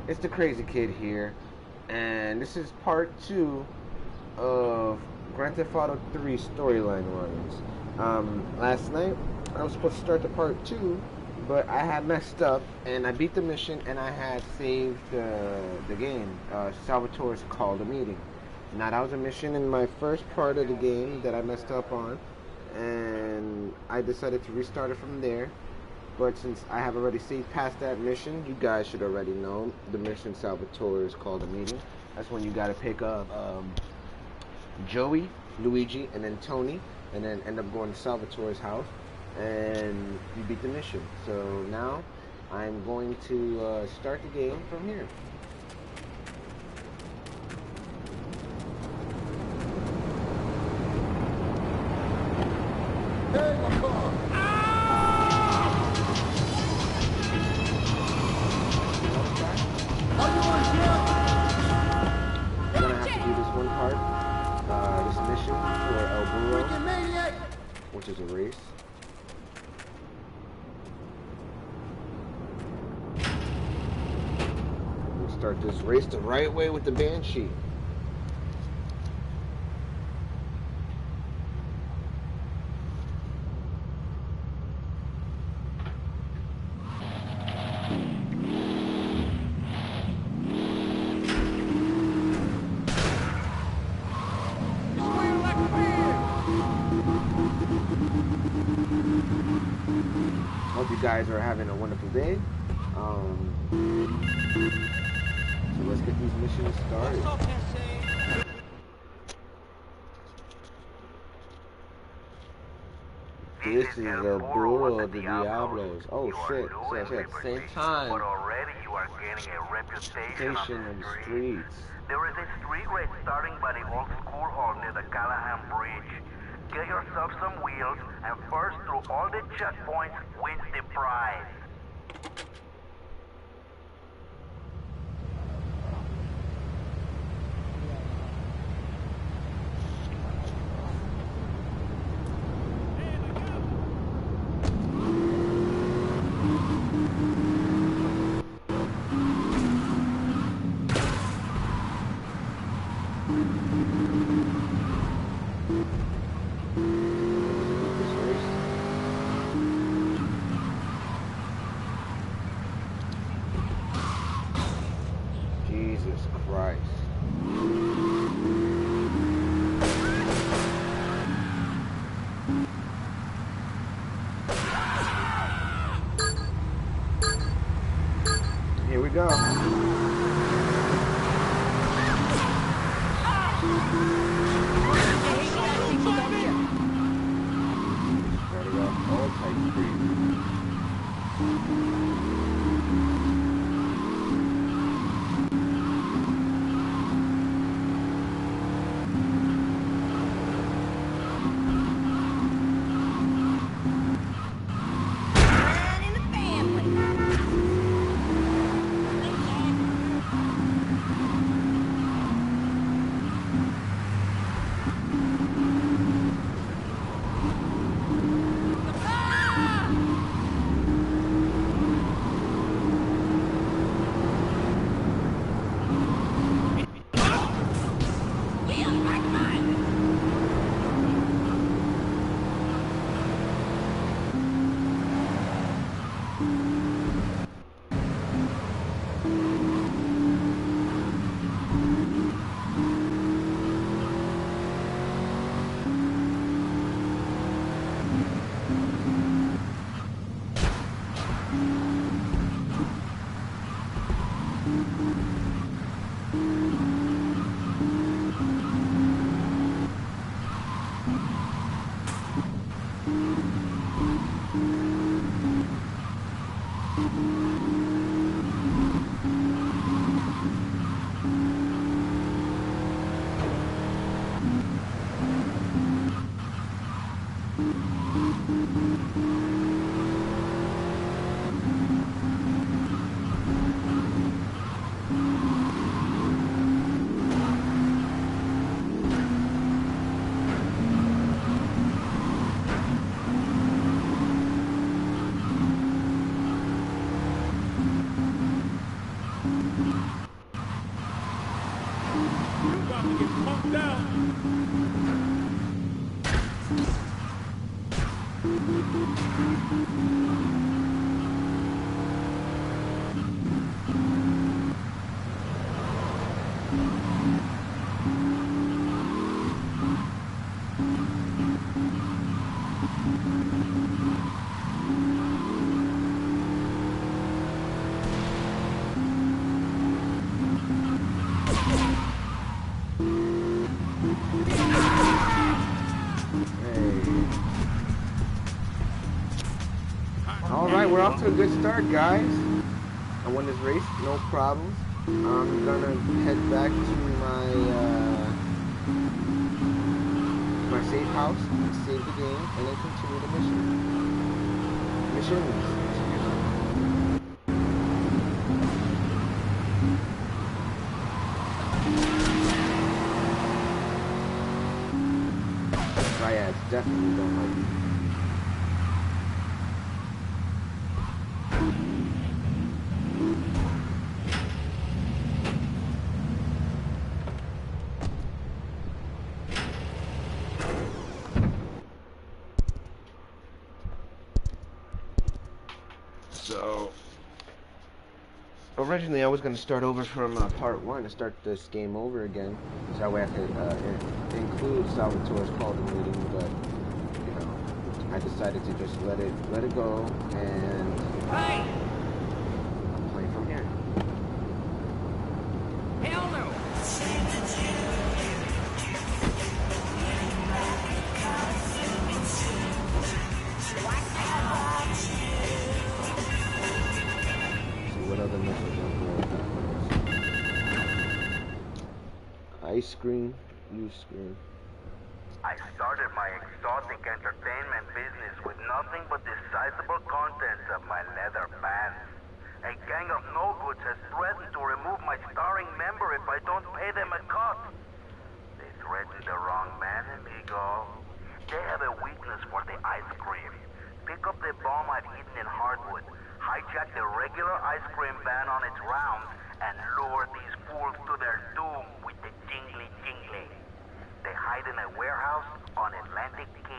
It's the Crazy Kid here, and this is part 2 of Grand Theft Auto 3 storyline runs. Last night I was supposed to start the part 2, but I had messed up and I beat the mission and I had saved the game. Salvatore's called a meeting. Now that was a mission in my first part of the game that I messed up on, and I decided to restart it from there. But since I have already saved past that mission, you guys should already know the mission Salvatore is called a meeting. That's when you gotta pick up Joey, Luigi, and then Tony, and then end up going to Salvatore's house, and you beat the mission. So now I'm going to start the game from here. Which is a race. We'll start this race the right way with the Banshee. Hope you guys are having a wonderful day. So let's get these missions started. This is a Burro de Diablos. Oh shit, so it's at the same time. But already you are gaining a reputation On the streets. There is a street race starting by the old school hall near the Callahan Bridge. Get yourself some wheels and first through all the checkpoints wins the prize. Jesus Christ. Here we go. Started off all type speed. You about to get pumped out. Alright, we're off to a good start, guys. I won this race, no problems. I'm gonna head back to my safe house, save the game, and then continue the missions. Dryads definitely don't like me. So, originally I was going to start over from part 1 to start this game over again, so that way I could include Salvatore's call to meeting, but, you know, I decided to just let it go, and Hey! I'm playing from here. Hell no! What other missions are there? Ice cream, new screen. I started my exotic entertainment business with nothing but the sizable contents of my leather pants. A gang of no-goods has threatened to remove my starring member if I don't pay them a cut. They threatened the wrong man, amigo. They have a weakness for the ice cream. Pick up the bomb I've hidden in Hardwood, hijack the regular ice cream van on its rounds, and lure these fools to their doom with the jingly jingly. They hide in a warehouse on Atlantic Key.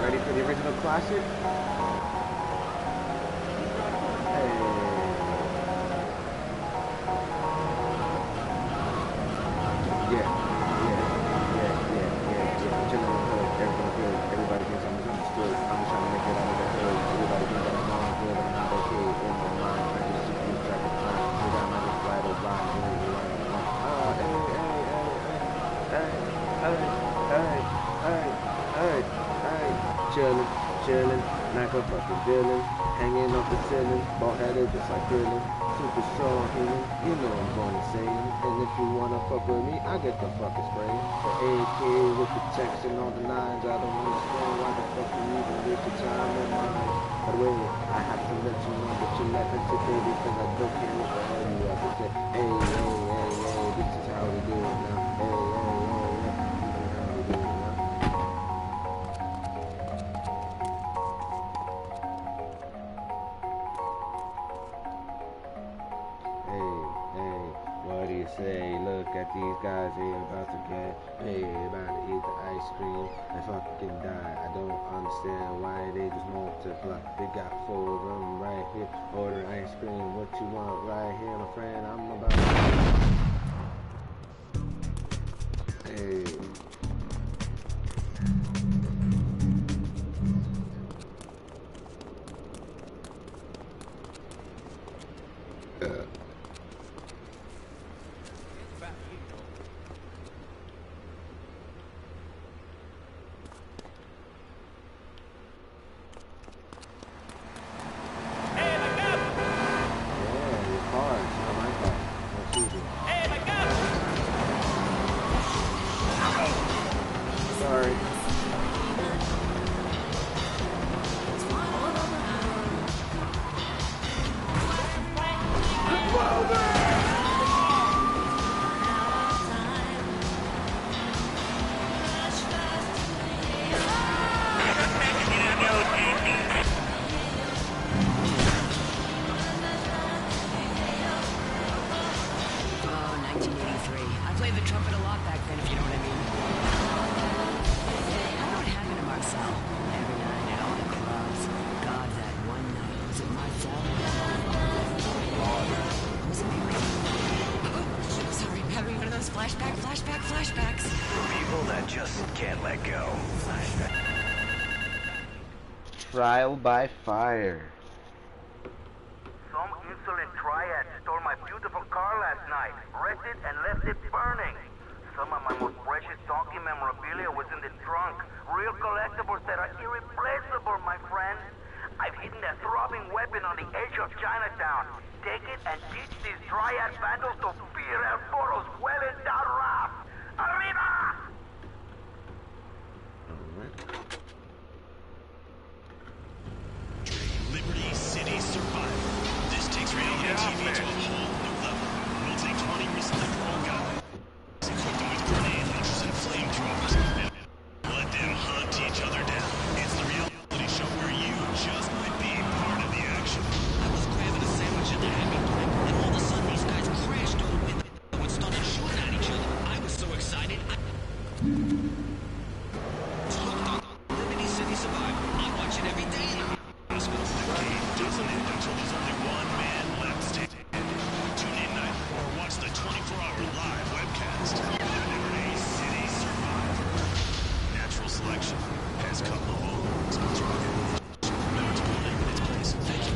Ready for the original classic? Hey. Yeah. I'm chilling in the hood. Everything's good. Everybody thinks I'm misunderstood. I'm just trying to make it out of the hood. Everybody thinks that I'm all good. I'm not okay in my mind. I just keep lose track of time. Maybe I might just ride or rhyme. Chillin', like a fucking villain, hanging off the ceiling, bald-headed just like Krillin, super strong human, you know I'm going insane, and if you wanna fuck with me, I get the fucking spray, the AK with the text and all the lines, I don't understand why the fuck you even waste your time on mine. By the way, I have to let you know that you're laughing today because I don't care what the hell you have to say. Hey, this is how we do it now. Hey, this is how we do it now. Hey, what do you say? Look at these guys, they about to get, hey, ice cream and fucking die. I don't understand why they just multiply. They got 4 of them right here. Order ice cream, what you want right here, my friend? I'm about to... Hey. Flashbacks. For people that just can't let go. Trial by fire. Some insolent triad stole my beautiful car last night, wrecked it and left it burning. Some of my most precious donkey memorabilia was in the trunk. Real collectibles that are irreplaceable, my friend. I've hidden a throbbing weapon on the edge of Chinatown. Take it and teach these triad vandals to fear El Foro's well-endowed wrath. Arriba! Liberty City Survival. This takes reality TV to a whole new level. We'll take 20 recently paroled guys, equip them with grenade launchers and flamethrowers, and let them hunt each other down. It's the reality show where you just might be part of the action. I was grabbing a sandwich in the happy place, and all of a sudden these guys crashed through the window and started shooting at each other. I was so excited. It's hooked on Liberty City Survival. I watch it every day. The game doesn't end until there's only one man left standing. Tune in night or watch the 24-hour live webcast. Liberty City Survivor. Natural selection has come home. Sponsored by Remember to put labor in its place. Thank you.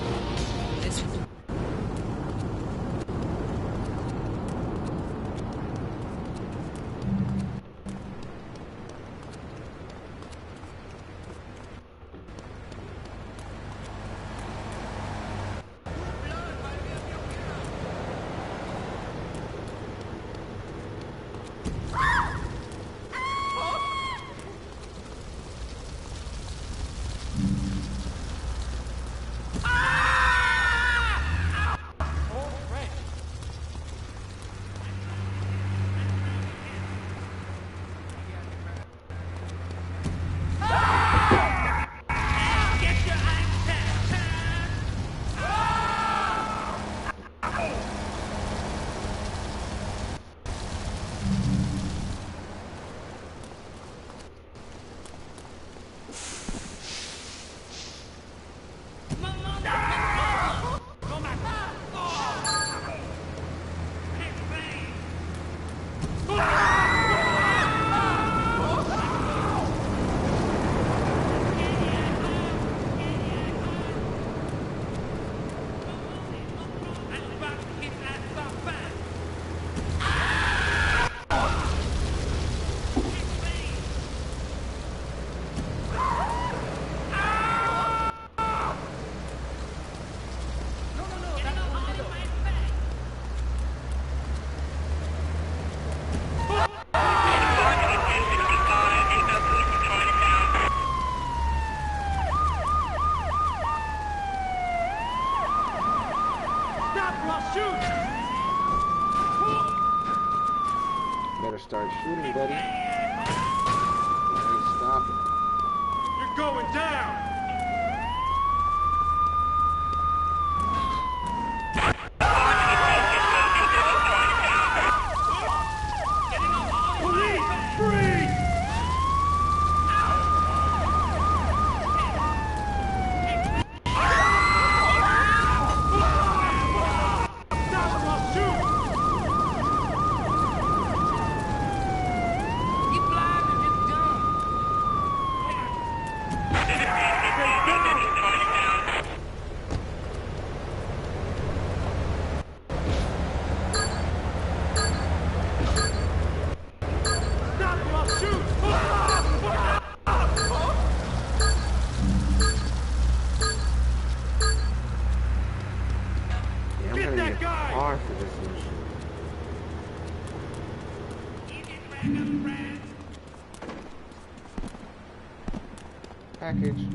package.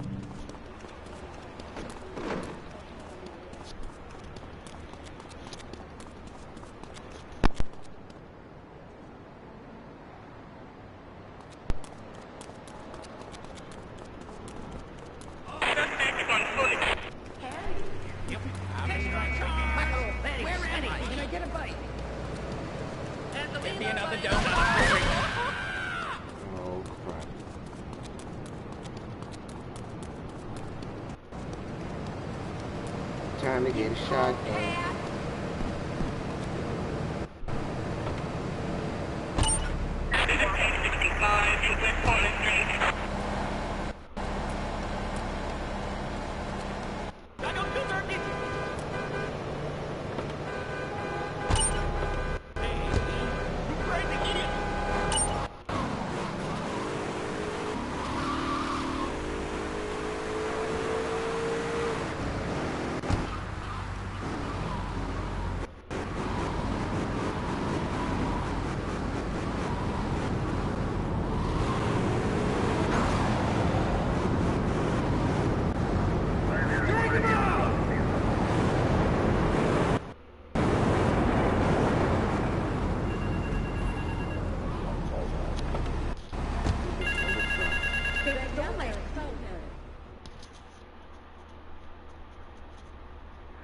Oh crap. Time to get a shotgun.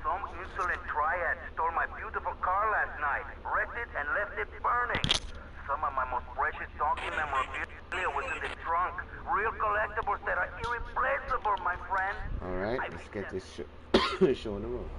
Some insolent triad stole my beautiful car last night, wrecked it, and left it burning. Some of my most precious donkey memorabilia was in the trunk. Real collectibles that are irreplaceable, my friend. Alright, let's get this show on the road.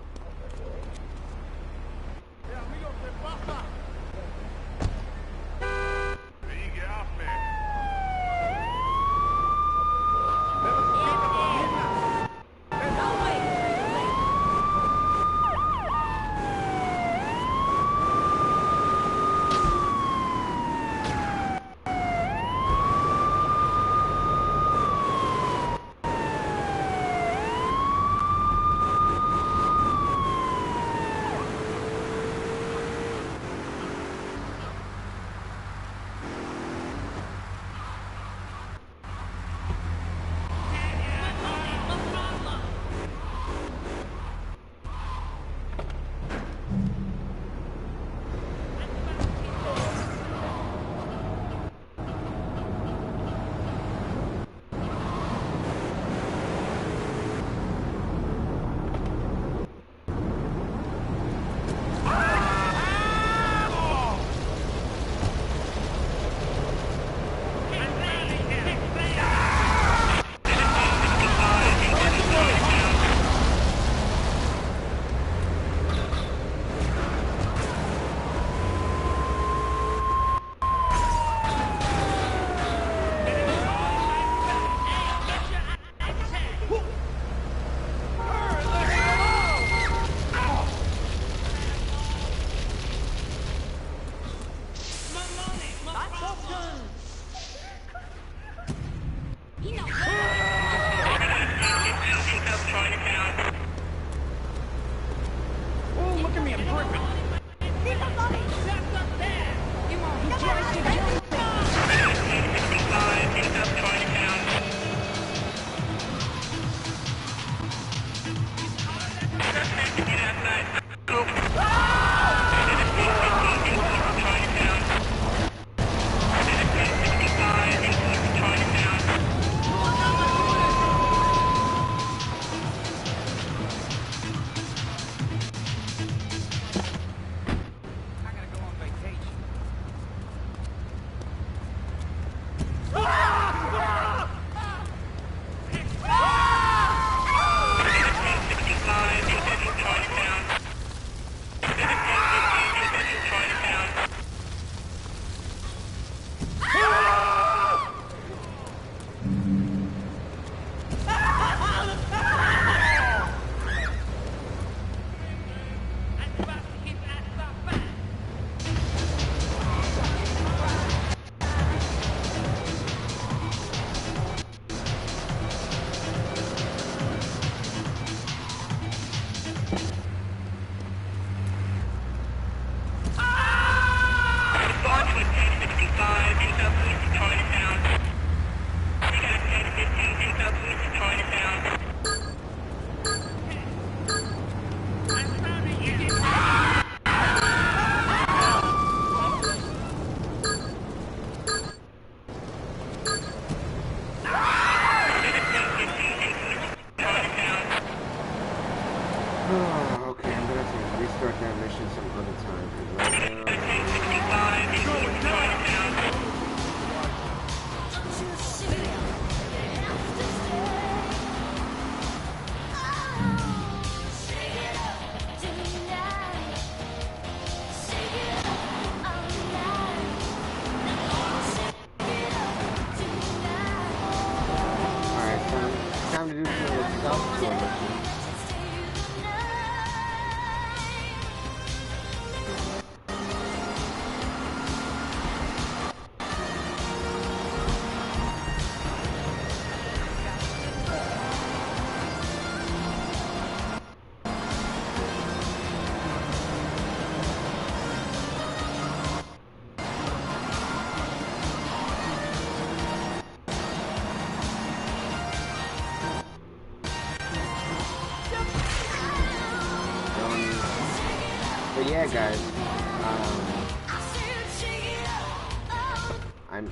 But yeah, guys,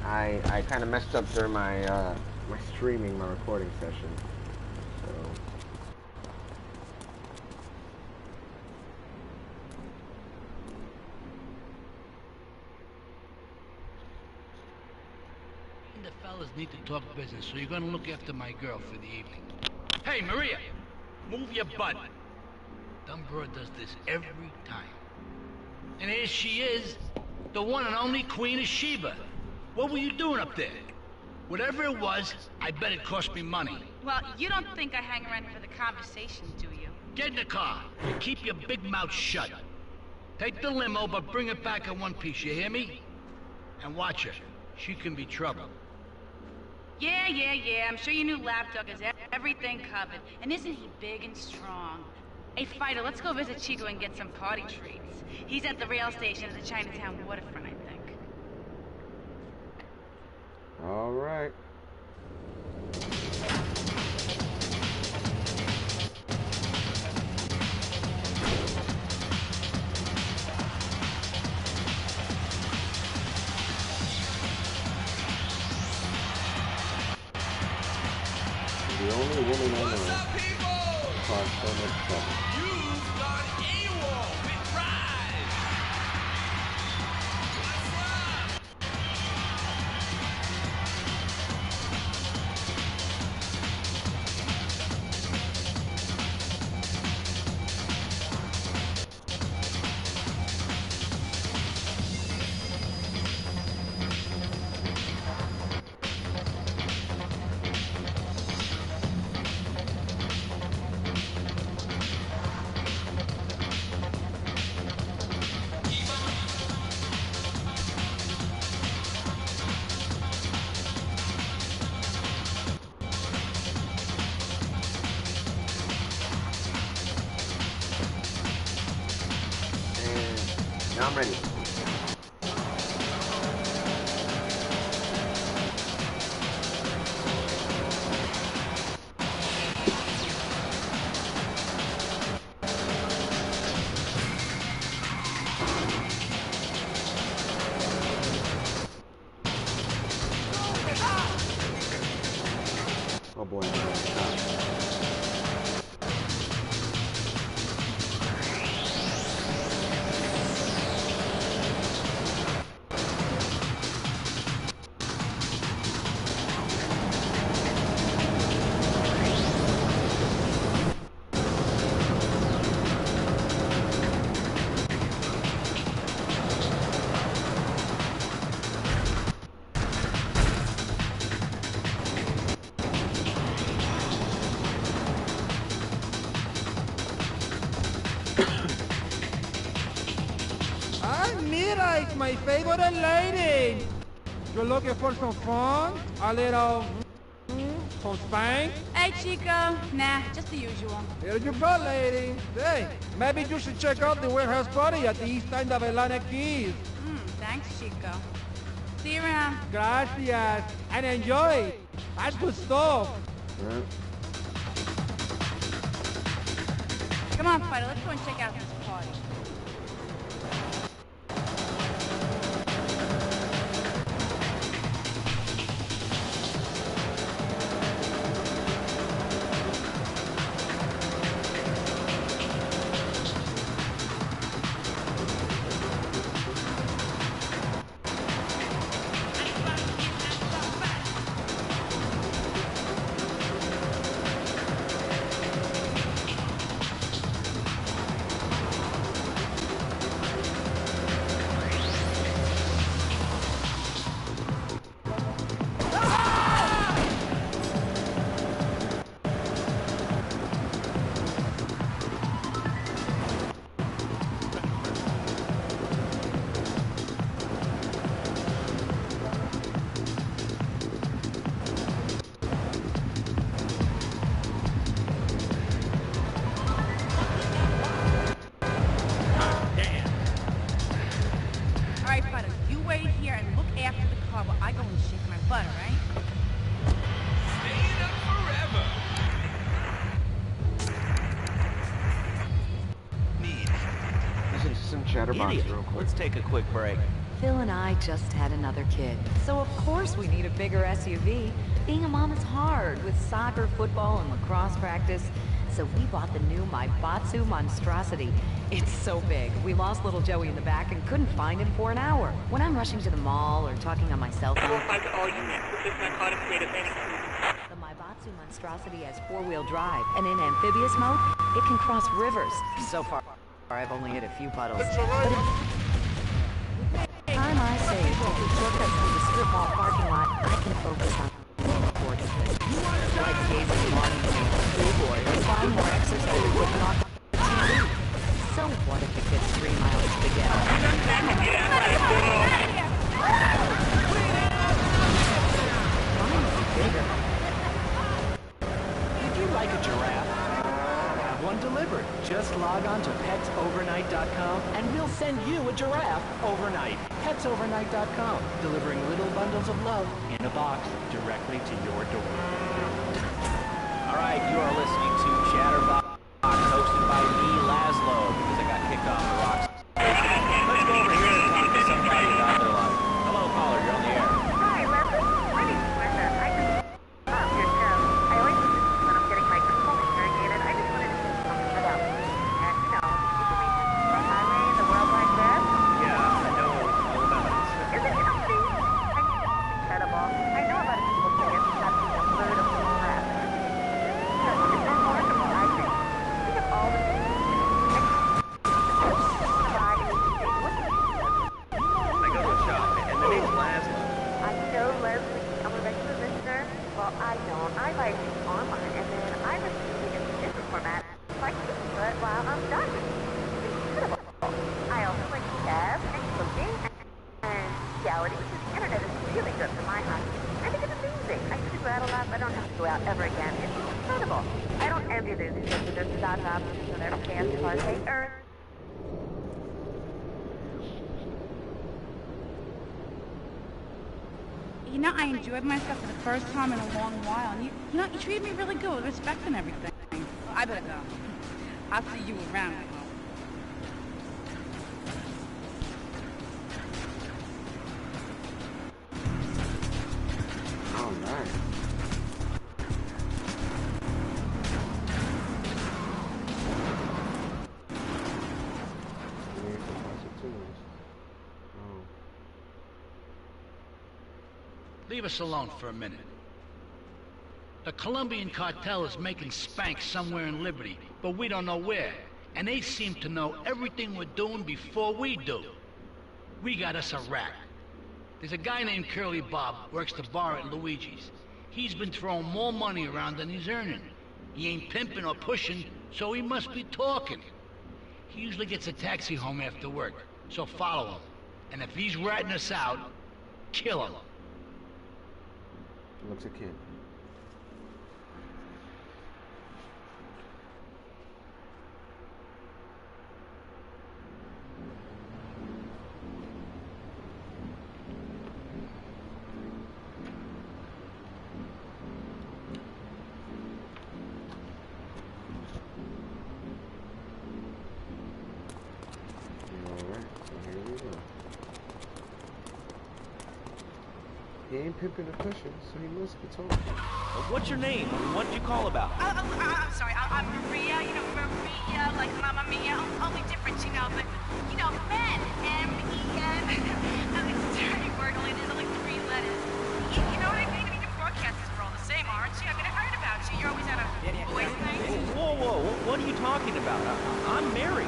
I kind of messed up during my my streaming, my recording session. So The fellas need to talk business, so you're gonna look after my girl for the evening. Hey, Maria, move your butt. Dumb broad does this every time. And here she is, the one and only Queen of Sheba. What were you doing up there? Whatever it was, I bet it cost me money. Well, you don't think I hang around for the conversation, do you? Get in the car and keep your big mouth shut. Take the limo, but bring it back in one piece, you hear me? And watch her. She can be trouble. Yeah. I'm sure your new lapdog has everything covered. And isn't he big and strong? Hey, Fido, let's go visit Chico and get some party treats. He's at the rail station at the Chinatown waterfront, I think. all right. The only woman I know caused so much trouble. Now I'm ready. Oh boy. Mira, it's my favorite lady. You're looking for some fun? A little, some spank? Hey, Chico. Nah, just the usual. Here you go, lady. Hey, maybe you should check out the warehouse party at the east end of Atlantic Keys. Thanks, Chico. See you around. Gracias. And enjoy. That's good stuff. Yeah. Come on, Fido, let's go and check out this party. Chatterbox idiot. real quick. Let's take a quick break. Phil and I just had another kid, so of course we need a bigger SUV. Being a mom is hard, with soccer, football, and lacrosse practice. So we bought the new Maibatsu monstrosity. It's so big, we lost little Joey in the back and couldn't find him for an hour. When I'm rushing to the mall or talking on my cell phone... to all units. This is narcotic state of any. The Maibatsu monstrosity has four-wheel drive, and in amphibious mode, it can cross rivers. So far, I've only hit a few puddles. But time I save taking shortcuts through the strip mall parking lot, I can focus on sports. Like gazing longing to schoolboy or find more exercise equipment on TV. So what if the kids scream out spaghetti? Mine is bigger. Would you like a giraffe? Have one delivered. Just log on to petsovernight.com and we'll send you a giraffe overnight. Petsovernight.com, delivering little bundles of love in a box directly to your door. All right, you are listening to Chatterbox, hosted by me, Laszlo, because I got kicked off the rocks. Let's go over here and talk to somebody about their life. Hello, caller, you're on the air. Hi, Leslie. My name's Brenda. I just love your show. I always listen when I'm getting my colon irrigated. I just wanted to say something about me. And, you know, information from the highway, the World Wide Web. Yeah, I know all about it. Isn't it amazing? I mean, it's incredible. I know a lot of people say it's got to be a bird of the lab. It's remarkable, I think. Think of all the things you do. I go to a shop, and the name's Laszlo. I know, Leslie. I'm a regular listener. Well, I don't. I buy things online, and then I receive it in different formats, like but while I'm done. It's incredible. I also like jazz and cooking and reality, because the internet is really good for my hobby. I think it's amazing. I used to go out a lot, but I don't have to go out ever again. It's incredible. I don't envy those who go to their stock options or their fast cars they earn. You know, I enjoyed myself for the first time in a long while, and you treated me really good with respect and everything. I better go. I'll see you around. All right. Leave us alone for a minute. The Colombian cartel is making spank somewhere in Liberty, but we don't know where. And they seem to know everything we're doing before we do. We got us a rat. There's a guy named Curly Bob, works the bar at Luigi's. He's been throwing more money around than he's earning. He ain't pimping or pushing, so he must be talking. He usually gets a taxi home after work, so follow him. And if he's ratting us out, kill him. Looks a kid. He ain't pimping or pushing, so he must be talking. What's your name? What did you call about? I'm sorry, I'm Maria, Maria, like Mamma Mia, only different, but, men, M-E-N. It's a dirty word, only there's only 3 letters. You know what I mean? Your broadcasters are all the same, aren't you? I mean, I heard about you. You're always at a boys' night. Whoa, what are you talking about? I'm married.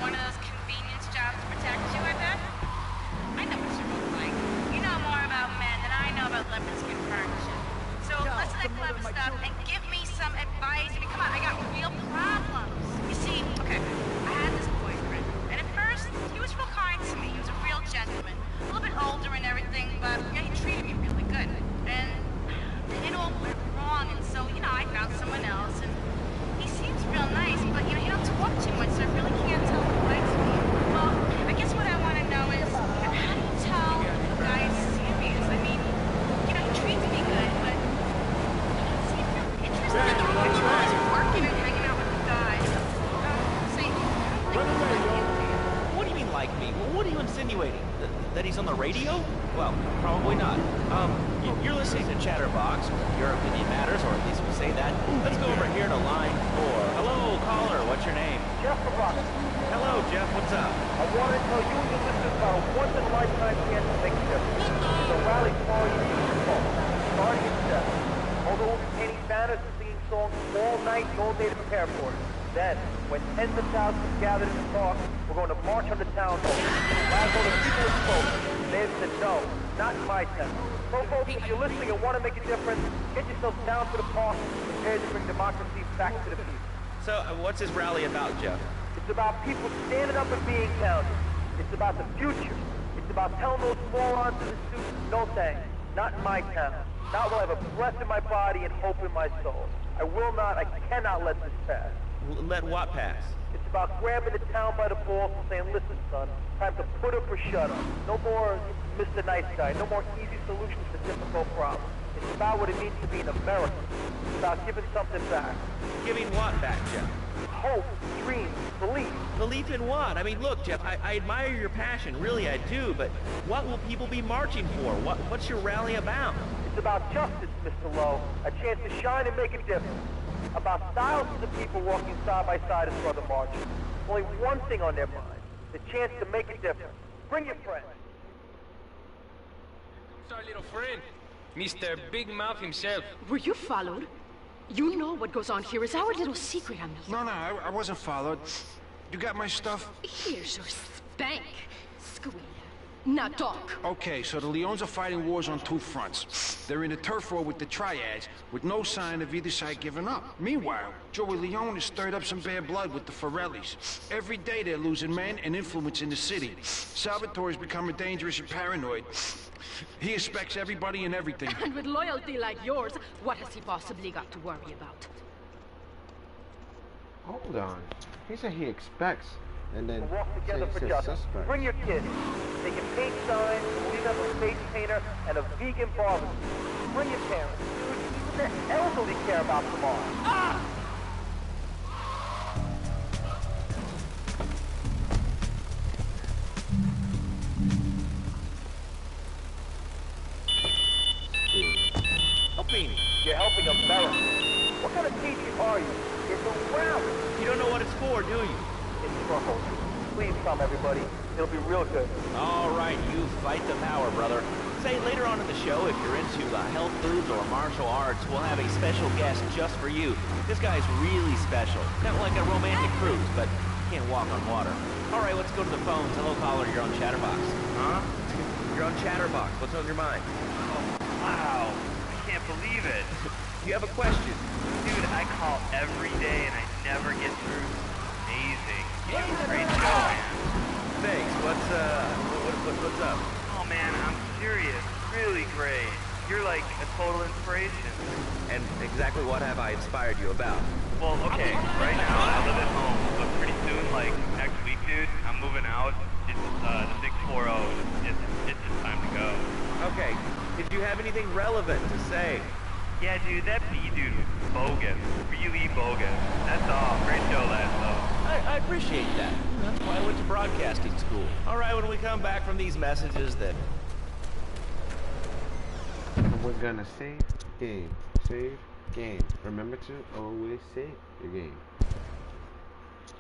One of those convenience jobs to protect you, I bet? I know what you look like. You know more about men than I know about leopard skin furniture. So listen to that clever stuff and give me some advice. I mean, come on, I got real problems. You see, okay, I had this boyfriend, and at first, he was real kind to me. He was a real gentleman. A little bit older and everything, but he treated me really good. And it all went wrong, and so, I found someone else, and he seems real nice, but, he don't talk too much, so I really can't on the radio? Well, probably not. You're listening to Chatterbox, where your opinion matters, or at least we say that. Let's go over here to line 4. Hello, caller. What's your name? Jeff the Rock. Hello, Jeff. What's up? I want to tell you and your listeners about a once-in-a-lifetime chance to make a difference. It's a rally tomorrow evening in Park, starting at 7. Although we'll be painting banners and singing songs all night and all day to prepare for it. Then, when tens of thousands gather in the park, we're going to march on the town hall. Last all the people have spoken. They've said no, not in my town. So folks, if you're listening and want to make a difference, get yourselves down to the park and prepare to bring democracy back to the people. So, what's this rally about, Jeff? It's about people standing up and being counted. It's about the future. It's about telling those morons in the suits, no thanks, not in my town. Not while I have a breath in my body and hope in my soul. I will not, I cannot let this pass. Let what pass? It's about grabbing the town by the balls and saying, listen, son, time to put up or shut up. No more Mr. Nice Guy. No more easy solutions to difficult problems. It's about what it means to be an American. It's about giving something back. Giving what back, Jeff? Hope, dreams, belief. Belief in what? I mean, look, Jeff, I admire your passion. Really, I do. But what will people be marching for? What's your rally about? It's about justice, Mr. Lowe. A chance to shine and make a difference. About thousands of people walking side by side as brother marches. Only one thing on their mind. The chance to make a difference. Bring your friends. It's our little friend, Mr. Big Mouth himself. Were you followed? You know what goes on here is our little secret, Hamilton. No, I wasn't followed. You got my stuff? Here's your spank. Squeal. Now talk. Okay, so the Leons are fighting wars on 2 fronts. They're in a turf war with the Triads, with no sign of either side giving up. Meanwhile, Joey Leone has stirred up some bad blood with the Forellis. Every day they're losing men and influence in the city. Salvatore's becoming dangerous and paranoid. He expects everybody and everything. And with loyalty like yours, what has he possibly got to worry about? Hold on. He said he expects, and then Walk together for justice. suspect. Bring your kids. They can paint signs, leave them a face painter, and a vegan barbecue. Bring your parents. Dude, even the elderly care about tomorrow. Ah! Helping. You're helping America. What kind of teacher are you? It's a rally. You don't know what it's for, do you? It's for hope. Please come, everybody. It'll be real good. All right, you fight the power, brother. Say, later on in the show, if you're into health foods or martial arts, we'll have a special guest just for you. This guy's really special. Kind of like a romantic cruise, but can't walk on water. All right, let's go to the phones. Hello, caller, you're on Chatterbox. Huh? You're on Chatterbox. What's on your mind? Oh, wow. I can't believe it. You have a question? Dude, I call every day and I never get through. Amazing. Great show, man. Thanks. What's up? Oh man, I'm serious. Really great. You're like a total inspiration. And exactly what have I inspired you about? Well, okay, right now I live at home, but pretty soon, like next week, dude, I'm moving out. It's the 640. It's just time to go. Okay. Did you have anything relevant to say? Yeah, dude, that B dude was bogus. Really bogus. That's all. Great show last though. I appreciate that. That's why I went to broadcasting school. All right, when we come back from these messages, then We're gonna save game. Save game. Remember to always save your game.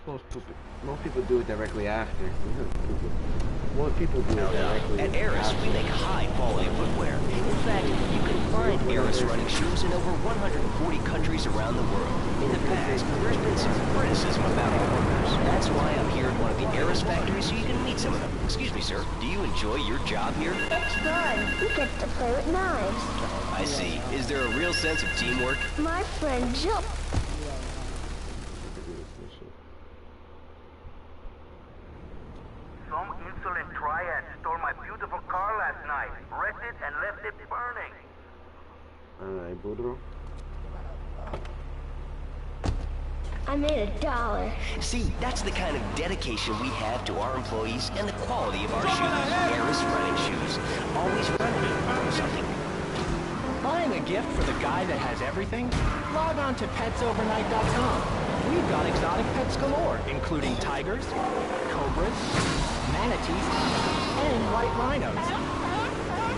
Most people do it directly after. Most people do it directly At Eris, after. we make high-quality footwear. In fact, you can find Eris running shoes in over 140 countries around the world. In the past, there's been some criticism about our workers. That's why I'm here at one of the Eris factories so you can meet some of them. Excuse me, sir. Do you enjoy your job here? It's fun. You get to play with knives. I see. Is there a real sense of teamwork? My friend jumped. Some insolent triad stole my beautiful car last night, wrecked it and left it burning. Alright, Boudreaux. I made $1. See, that's the kind of dedication we have to our employees and the quality of our shoes. Eris running shoes. Always running from something. Buying a gift for the guy that has everything? Log on to petsovernight.com. We've got exotic pets galore, including tigers, cobras, manatees, and white rhinos.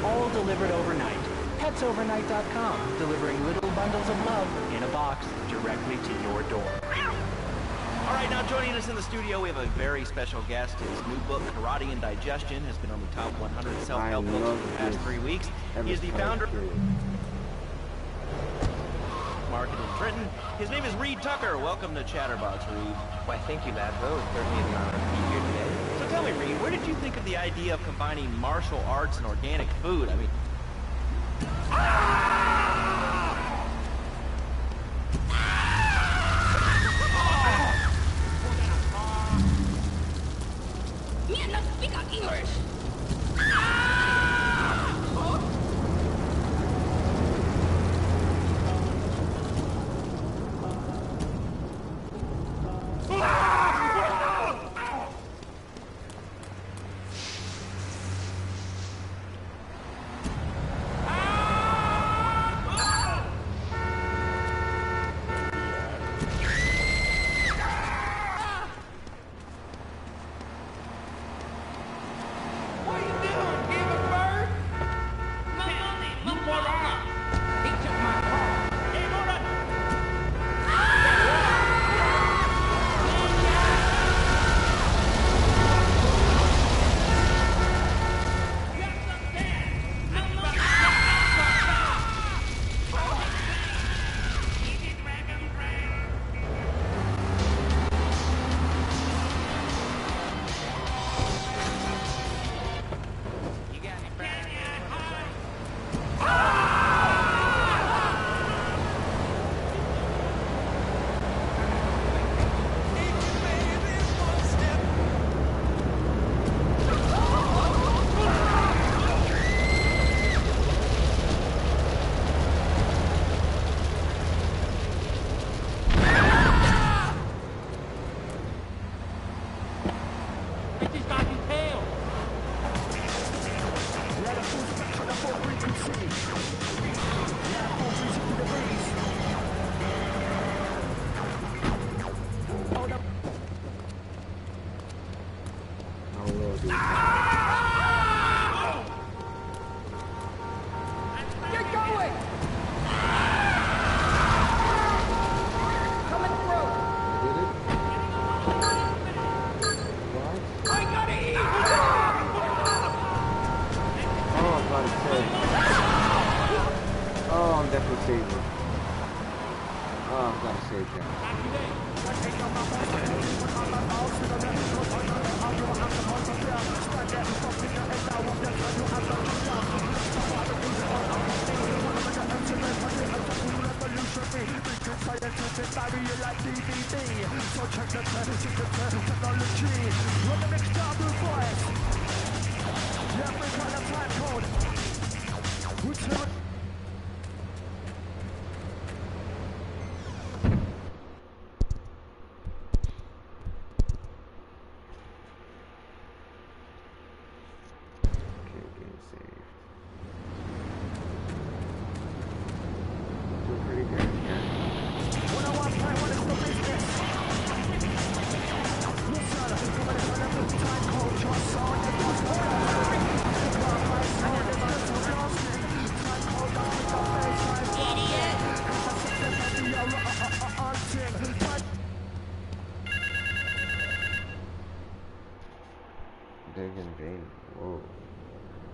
All delivered overnight. PetsOvernight.com, delivering little bundles of love in a box directly to your door. All right, now joining us in the studio, we have a very special guest. His new book, Karate and Digestion, has been on the top 100 self-help books for the past 3 weeks. He is the founder of Marketing Trenton. His name is Reed Tucker. Welcome to Chatterbox, Reed. Why, thank you, Ladro. It's certainly an honor to be here today. So tell me, Reed, where did you think of the idea of combining martial arts and organic food? I mean... Me not speak English.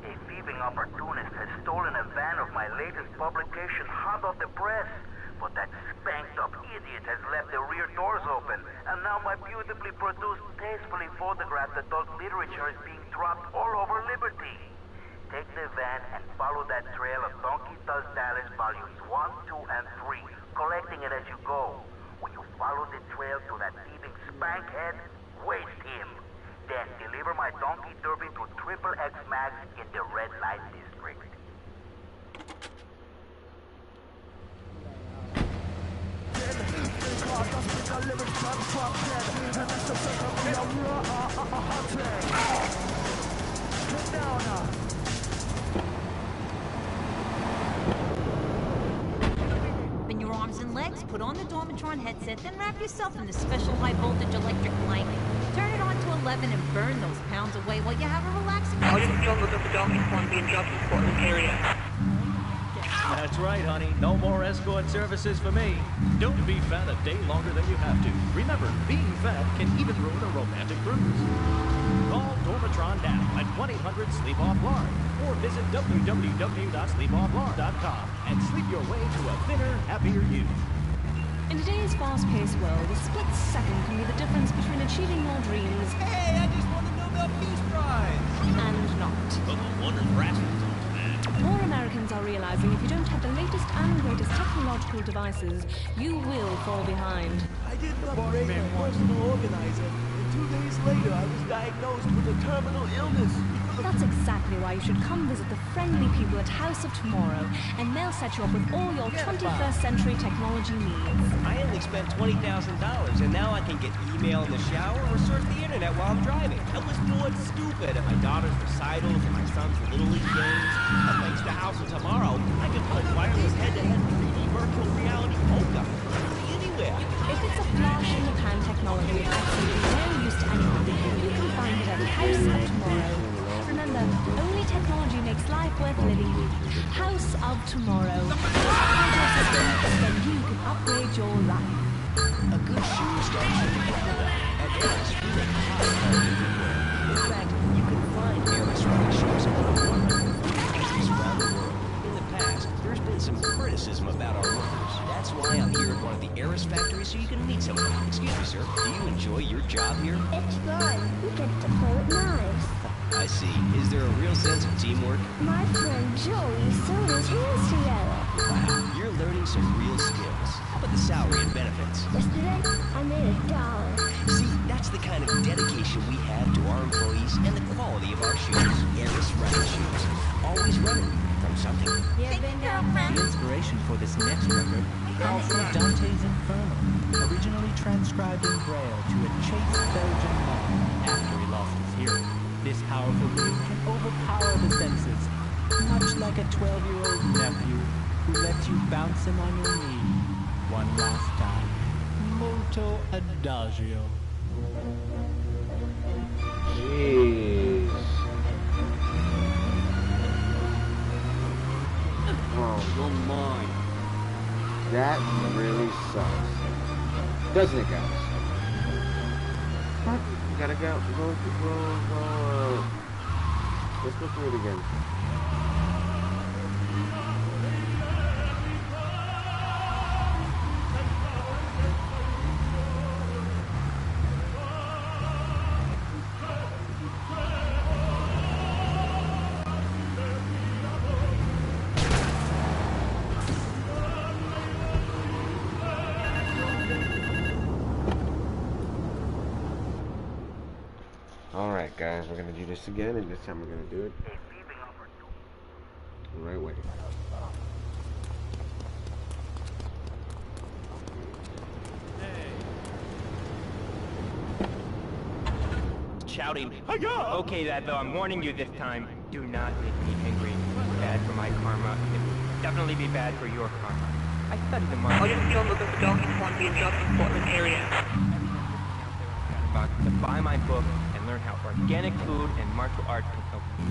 A thieving opportunist has stolen a van of my latest publication hot off the press. But that spanked-up idiot has left the rear doors open, and now my beautifully produced, tastefully photographed adult literature is being dropped all over Liberty. Take the van and follow that trail of Donkey Does Dallas volumes 1, 2, and 3, collecting it as you go. When you follow the trail to that thieving spankhead, waste him. Then deliver my Donkey Derby to XXX Max in the Red Light District. Open your arms and legs, put on the Dormatron headset, then wrap yourself in the special high-voltage electric blanket. Turn it on to 11 and burn those pounds away while you have a relaxing All units don't look up the docking upon being dropped in Portland area. That's right, honey. No more escort services for me. Don't be fat a day longer than you have to. Remember, being fat can even ruin a romantic cruise. Call Dormatron now at 1-800-SLEEP-OFF-LARN or visit www.sleepofflarn.com and sleep your way to a thinner, happier you. In today's fast-paced world, a split second can be the difference between achieving your dreams. Hey, I just won the Nobel Peace Prize! And not. But no wonder Rasmussen's on demand. More Americans are realizing if you don't have the latest and greatest technological devices, you will fall behind. I didn't upgrade my personal organizer, and 2 days later I was diagnosed with a terminal illness. That's exactly why you should come visit the friendly people at House of Tomorrow, and they'll set you up with all your 21st century technology needs. I only spent $20,000, and now I can get email in the shower or surf the internet while I'm driving. I was bored stupid at my daughter's recitals and my son's Little League games. And thanks to House of Tomorrow, I can play wireless head-to-head 3D virtual reality poker anywhere. If it's a flash-in-the-pan technology of absolutely no use to anyone, you can find it at House of Tomorrow. Remember, only technology makes life worth living. House of Tomorrow. Upgrade your system, then you can upgrade your life. A good shoe starts with the ground up, and Eris really has found everywhere. In fact, you can find Eris running shoes in over 140 countries around the world. In the past, there's been some criticism about our workers. That's why I'm here at one of the Eris factories so you can meet someone. Excuse me, sir. Do you enjoy your job here? It's fun. We get to play with knives. I see. Is there a real sense of teamwork? My friend Joey sewed his hands together. Wow, you're learning some real skills. How about the salary and benefits? Yesterday, I made $1. See, that's the kind of dedication we have to our employees and the quality of our shoes. Eris running shoes. Always running from something. The inspiration for this next record calls from Dante's Inferno, originally transcribed in Braille to a chaste Belgian monk after he lost his hearing. This powerful tune can overpower the senses, much like a 12-year-old nephew who lets you bounce him on your knee one last time. Molto adagio. Jeez. Oh, don't mind. That really sucks. Doesn't it, guys? What? Gotta go. Let's go through it again. Alright guys, we're gonna do this again, and this time we're gonna do it the right way. Shouting. Okay, that though, I'm warning you this time. Do not make me angry. Bad for my karma. It would definitely be bad for your karma. I studied the market. All units don't look up the docking upon being dropped in Portland area. To buy my book and learn how organic food and martial art can help you.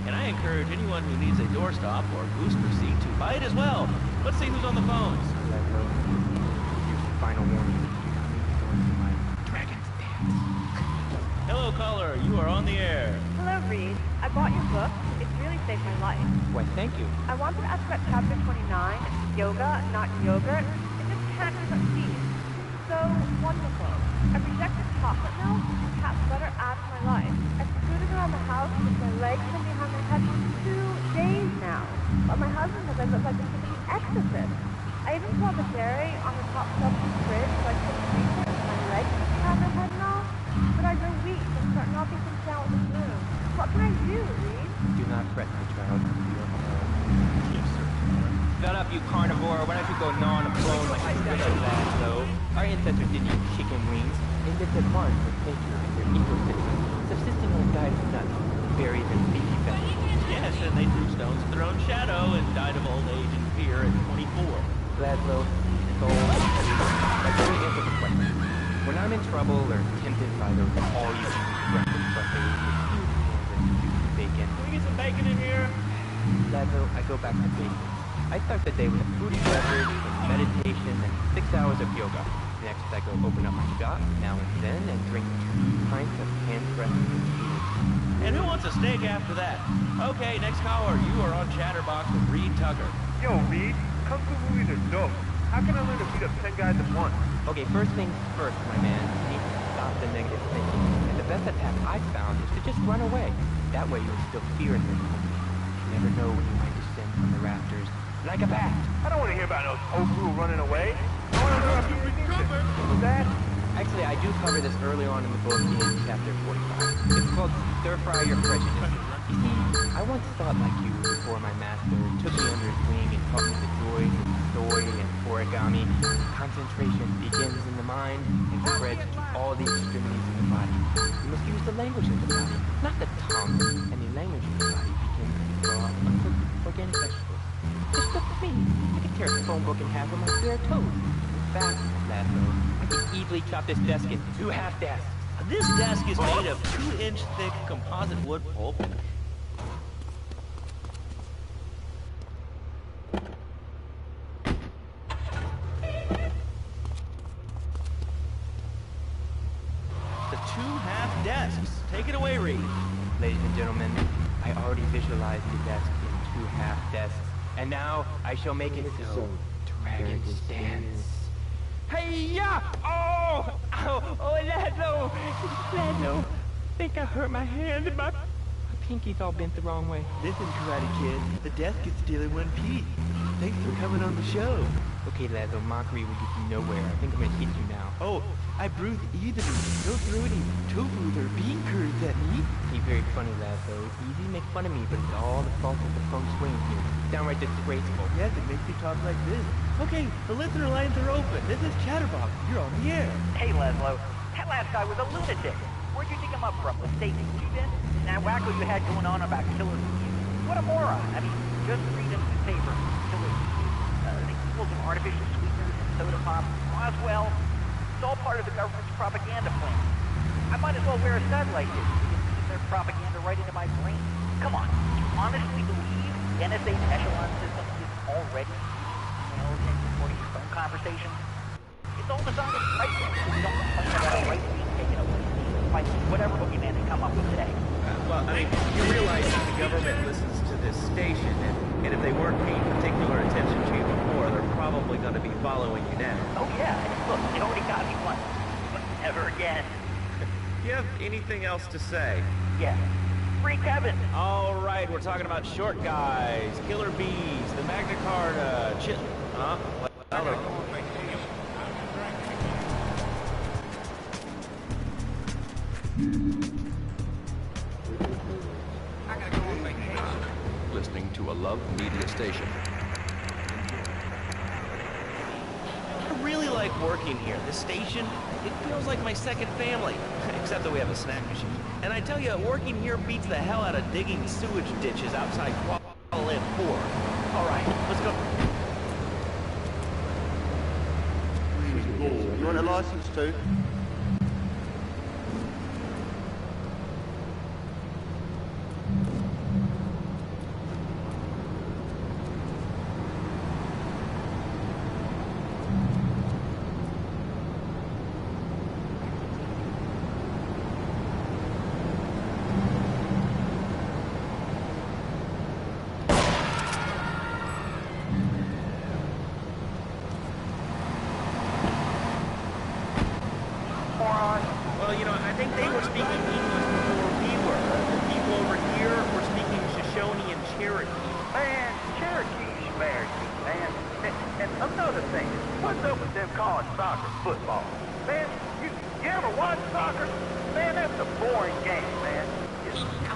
And I encourage anyone who needs a doorstop or booster seat to buy it as well. Let's see who's on the phones. Here's the final warning. Do not make the door to my dragon's dance. Hello, caller. You are on the air. Hello, Reed. I bought your book. It's really saved my life. Why, thank you. I wanted to ask about chapter 29, yoga, not yogurt. It just can't succeed. So wonderful. I rejected chocolate milk and cat butter out of my life. I've scooted around the house with my legs and behind my head for 2 days now. But my husband says I look like a complete exorcist. I even saw the dairy on the top shelf of the fridge so I couldn't reach it with my legs behind my head and all. But I grow weak and start knocking things down with a broom. What can I do, Reed? Do not fret, my child. You're home. Yes, sir. Shut up, you carnivore. Why don't you go gnaw on a bone like a gorilla lad, though? Our ancestors didn't eat chicken wings. They lived at large with nature and their ecosystem, subsisting on a diet of nuts, berries, and leafy vegetables. Yes, and they threw stones at their own shadow and died of old age and fear at 24. Gladlow, Soul, When I'm in trouble or tempted by those all-you-can-eat breakfast buffets with huge pans and juicy bacon. Can we get some bacon in here? Lazo, I go back to basics. I start the day with a fruity beverage, some meditation, and 6 hours of yoga. Next, I go open up my shop now and then and drink 2 pints of hand-pressed tea. And who wants a steak after that? Okay, next caller, you are on Chatterbox with Reed Tucker. Yo, Reed, kung fu movies are dope. How can I learn to beat up 10 guys at once? Okay, first things first, my man. You need to stop the negative thinking. And the best attack I've found is to just run away. That way you'll still fear in your home. You never know when you might descend from the rafters. Like a bat. I don't want to hear about no Oku running away. I want to know if you recover. What's that? Actually, I do cover this early on in the book in chapter 45. It's called Stir Fry Your Prejudice. You see, I once thought like you before my master took me under his wing and taught me the joys of soy and origami. Concentration begins in the mind and spreads to all the extremities of the body. You must use the language of the body, not the tongue. And the language of the body begins with raw, uncooked organic vegetables. Just look at me. I can tear a phone book in half with my bare toes. In fact, Lazo, I can easily chop this desk in 2 half desks. This desk is made of 2-inch thick composite wood pulp. The 2 half desks. Take it away, Reed. Ladies and gentlemen, I already visualized the desk in 2 half desks. And now I shall make it so. Dragon stance. Hey-ya! Oh! Ow! Oh, Lazo! Lazo! Think I hurt my hand and my pinky's all bent the wrong way. Listen, Karate Kid, the desk is still in one piece. Thanks for coming on the show. Okay, Lazo, mockery will get you nowhere. I think I'm gonna hit you now. Oh, I breathe easily. Don't throw any tofu or bean curds at me. You're very funny, Lazo. It's easy to make fun of me, but it's all the fault of the feng shui here. It's downright disgraceful. Yes, it makes me talk like this. Okay, the listener lines are open. This is Chatterbox. You're on the air. Hey, Leslo. That last guy was a lunatic. Where'd you dig him up from? The state student? And that wacko you had going on about killers? What a moron. I mean, just read in the newspaper. Killers. They equal some artificial sweeteners and soda pop. Roswell. It's all part of the government's propaganda plan. I might as well wear a stud like this. You can feed their propaganda right into my brain. Come on. You honestly believe the NSA's echelon system is already emails and recording your phone conversations? It's all designed to fight you. You don't complain about a right being taken away by whatever boogeyman they come up with today. Well, I mean, you realize that the government listens to this station, and if they weren't paying particular attention to you before, they're probably going to be following you now. Oh yeah, look, they already got me once, but never again. Do you have anything else to say? Yeah. Free Kevin. All right, we're talking about short guys, killer bees, the Magna Carta, huh? Listening to a Love Media station. I really like working here. This station, it feels like my second family. Except that we have a snack machine. And I tell you, working here beats the hell out of digging sewage ditches outside Kuala Lumpur. All right, let's go. You want a license too? Well, you know, I think they were speaking English before we were. The people over here were speaking Shoshone and Cherokee. Man, Cherokee's Cherokee, man. And another thing, what's up with them calling soccer football? Man, you ever watch soccer? Man, that's a boring game, man.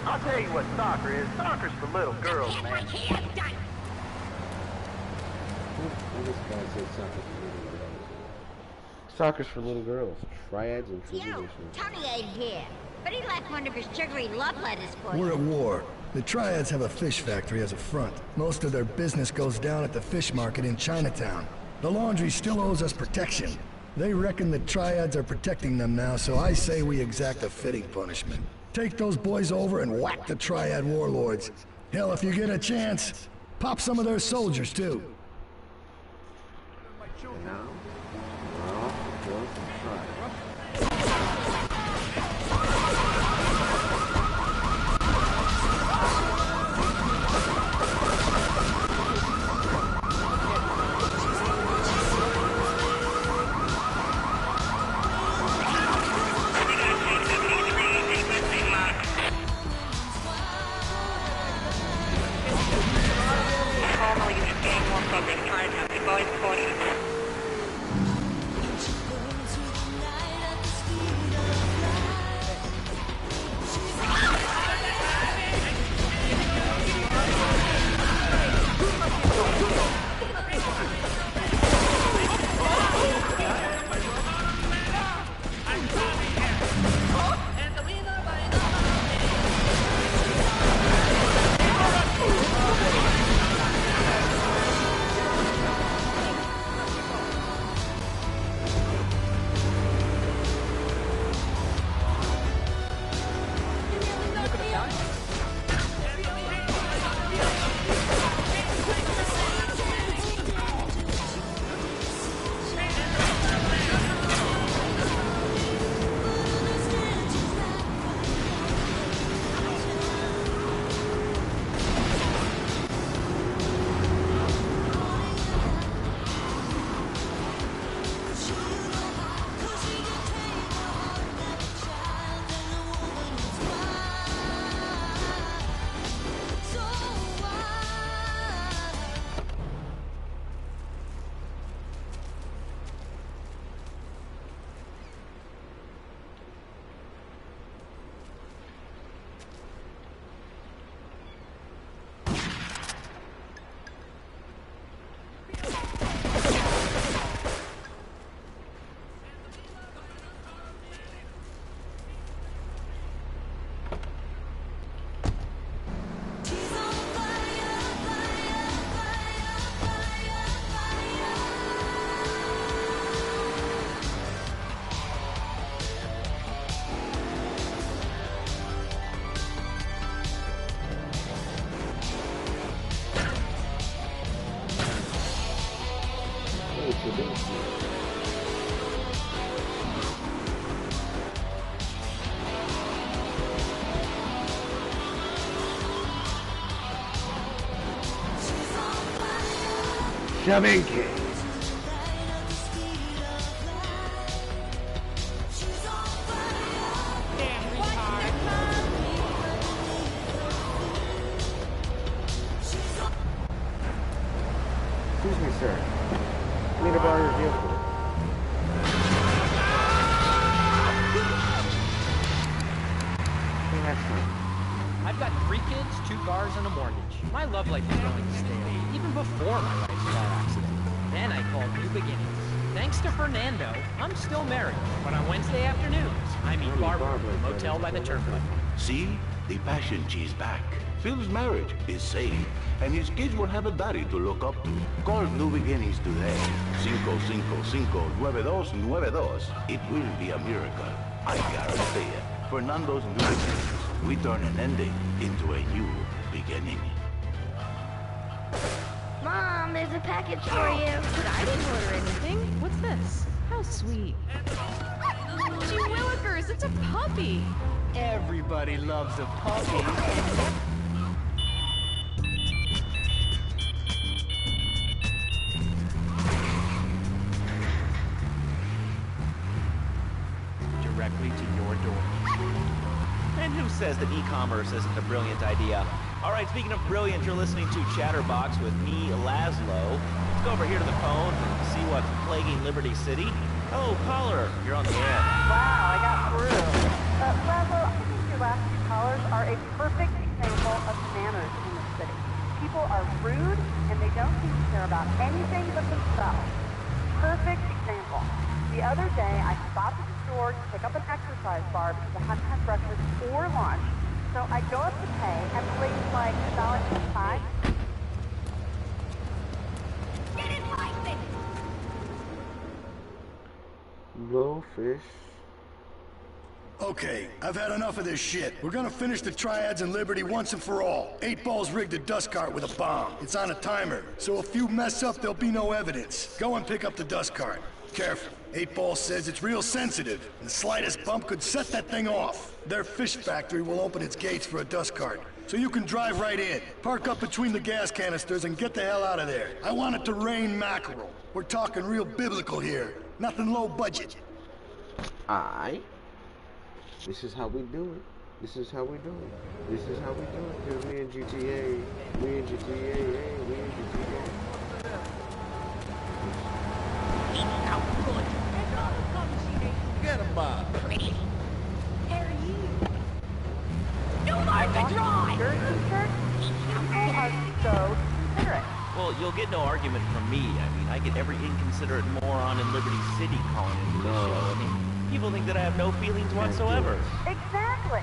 I'll tell you what soccer is. Soccer's for little girls, man. This guy said soccer for little girls. Soccer's for little girls. Triads and tribulations. Tony ain't here, but he left one of his sugary love letters for you. We're at war. The Triads have a fish factory as a front. Most of their business goes down at the fish market in Chinatown. The laundry still owes us protection. They reckon the Triads are protecting them now, so I say we exact a fitting punishment. Take those boys over and whack the Triad warlords. Hell, if you get a chance, pop some of their soldiers, too. Shoving King. Excuse me, sir. I need to borrow your vehicle. I've got 3 kids, 2 cars, and a mortgage. My love life is going to stale, even before my wife's car accident. Then I called New Beginnings. Thanks to Fernando, I'm still married. But on Wednesday afternoons, I meet Barbara at the motel by the turnpike. See? The passion she's back. Phil's marriage is safe, and his kids will have a daddy to look up to. Call New Beginnings today. 555-9292. It will be a miracle. I guarantee it. Fernando's New Beginnings. We turn an ending into a new beginning. Mom, there's a package for you. But I didn't order anything. What's this? How sweet. Gee willikers, it's a puppy. Everybody loves a puppy. Directly to your door. And who says that e-commerce isn't a brilliant idea? All right, speaking of brilliant, you're listening to Chatterbox with me, Laszlo. Let's go over here to the phone and see what's plaguing Liberty City. Oh, caller, you're on the air. Wow, I got through. Laszlo, I think your last 2 callers are a perfect example of manners in the city. People are rude, and they don't seem to care about anything but themselves. Perfect example. The other day, I stopped at the store to pick up an exercise bar because I hadn't had breakfast or lunch. So I go up to pay, and the lady's like, $1.25. Blowfish. Okay, I've had enough of this shit. We're gonna finish the triads in Liberty once and for all. 8 Ball's rigged a dust cart with a bomb. It's on a timer, so if you mess up, there'll be no evidence. Go and pick up the dust cart. Careful. 8 Ball says it's real sensitive, and the slightest bump could set that thing off. Their fish factory will open its gates for a dust cart, so you can drive right in. Park up between the gas canisters and get the hell out of there. I want it to rain mackerel. We're talking real biblical here. Nothing low budget. Aight. This is how we do it. This is how we do it. This is how we do it. Cause we in GTA. We in GTA. We in GTA. Get him, Bob. You learn to drive! People are so considerate. Well, you'll get no argument from me. I mean, I get every inconsiderate moron in Liberty City calling into the show. I mean, people think that I have no feelings whatsoever. Exactly.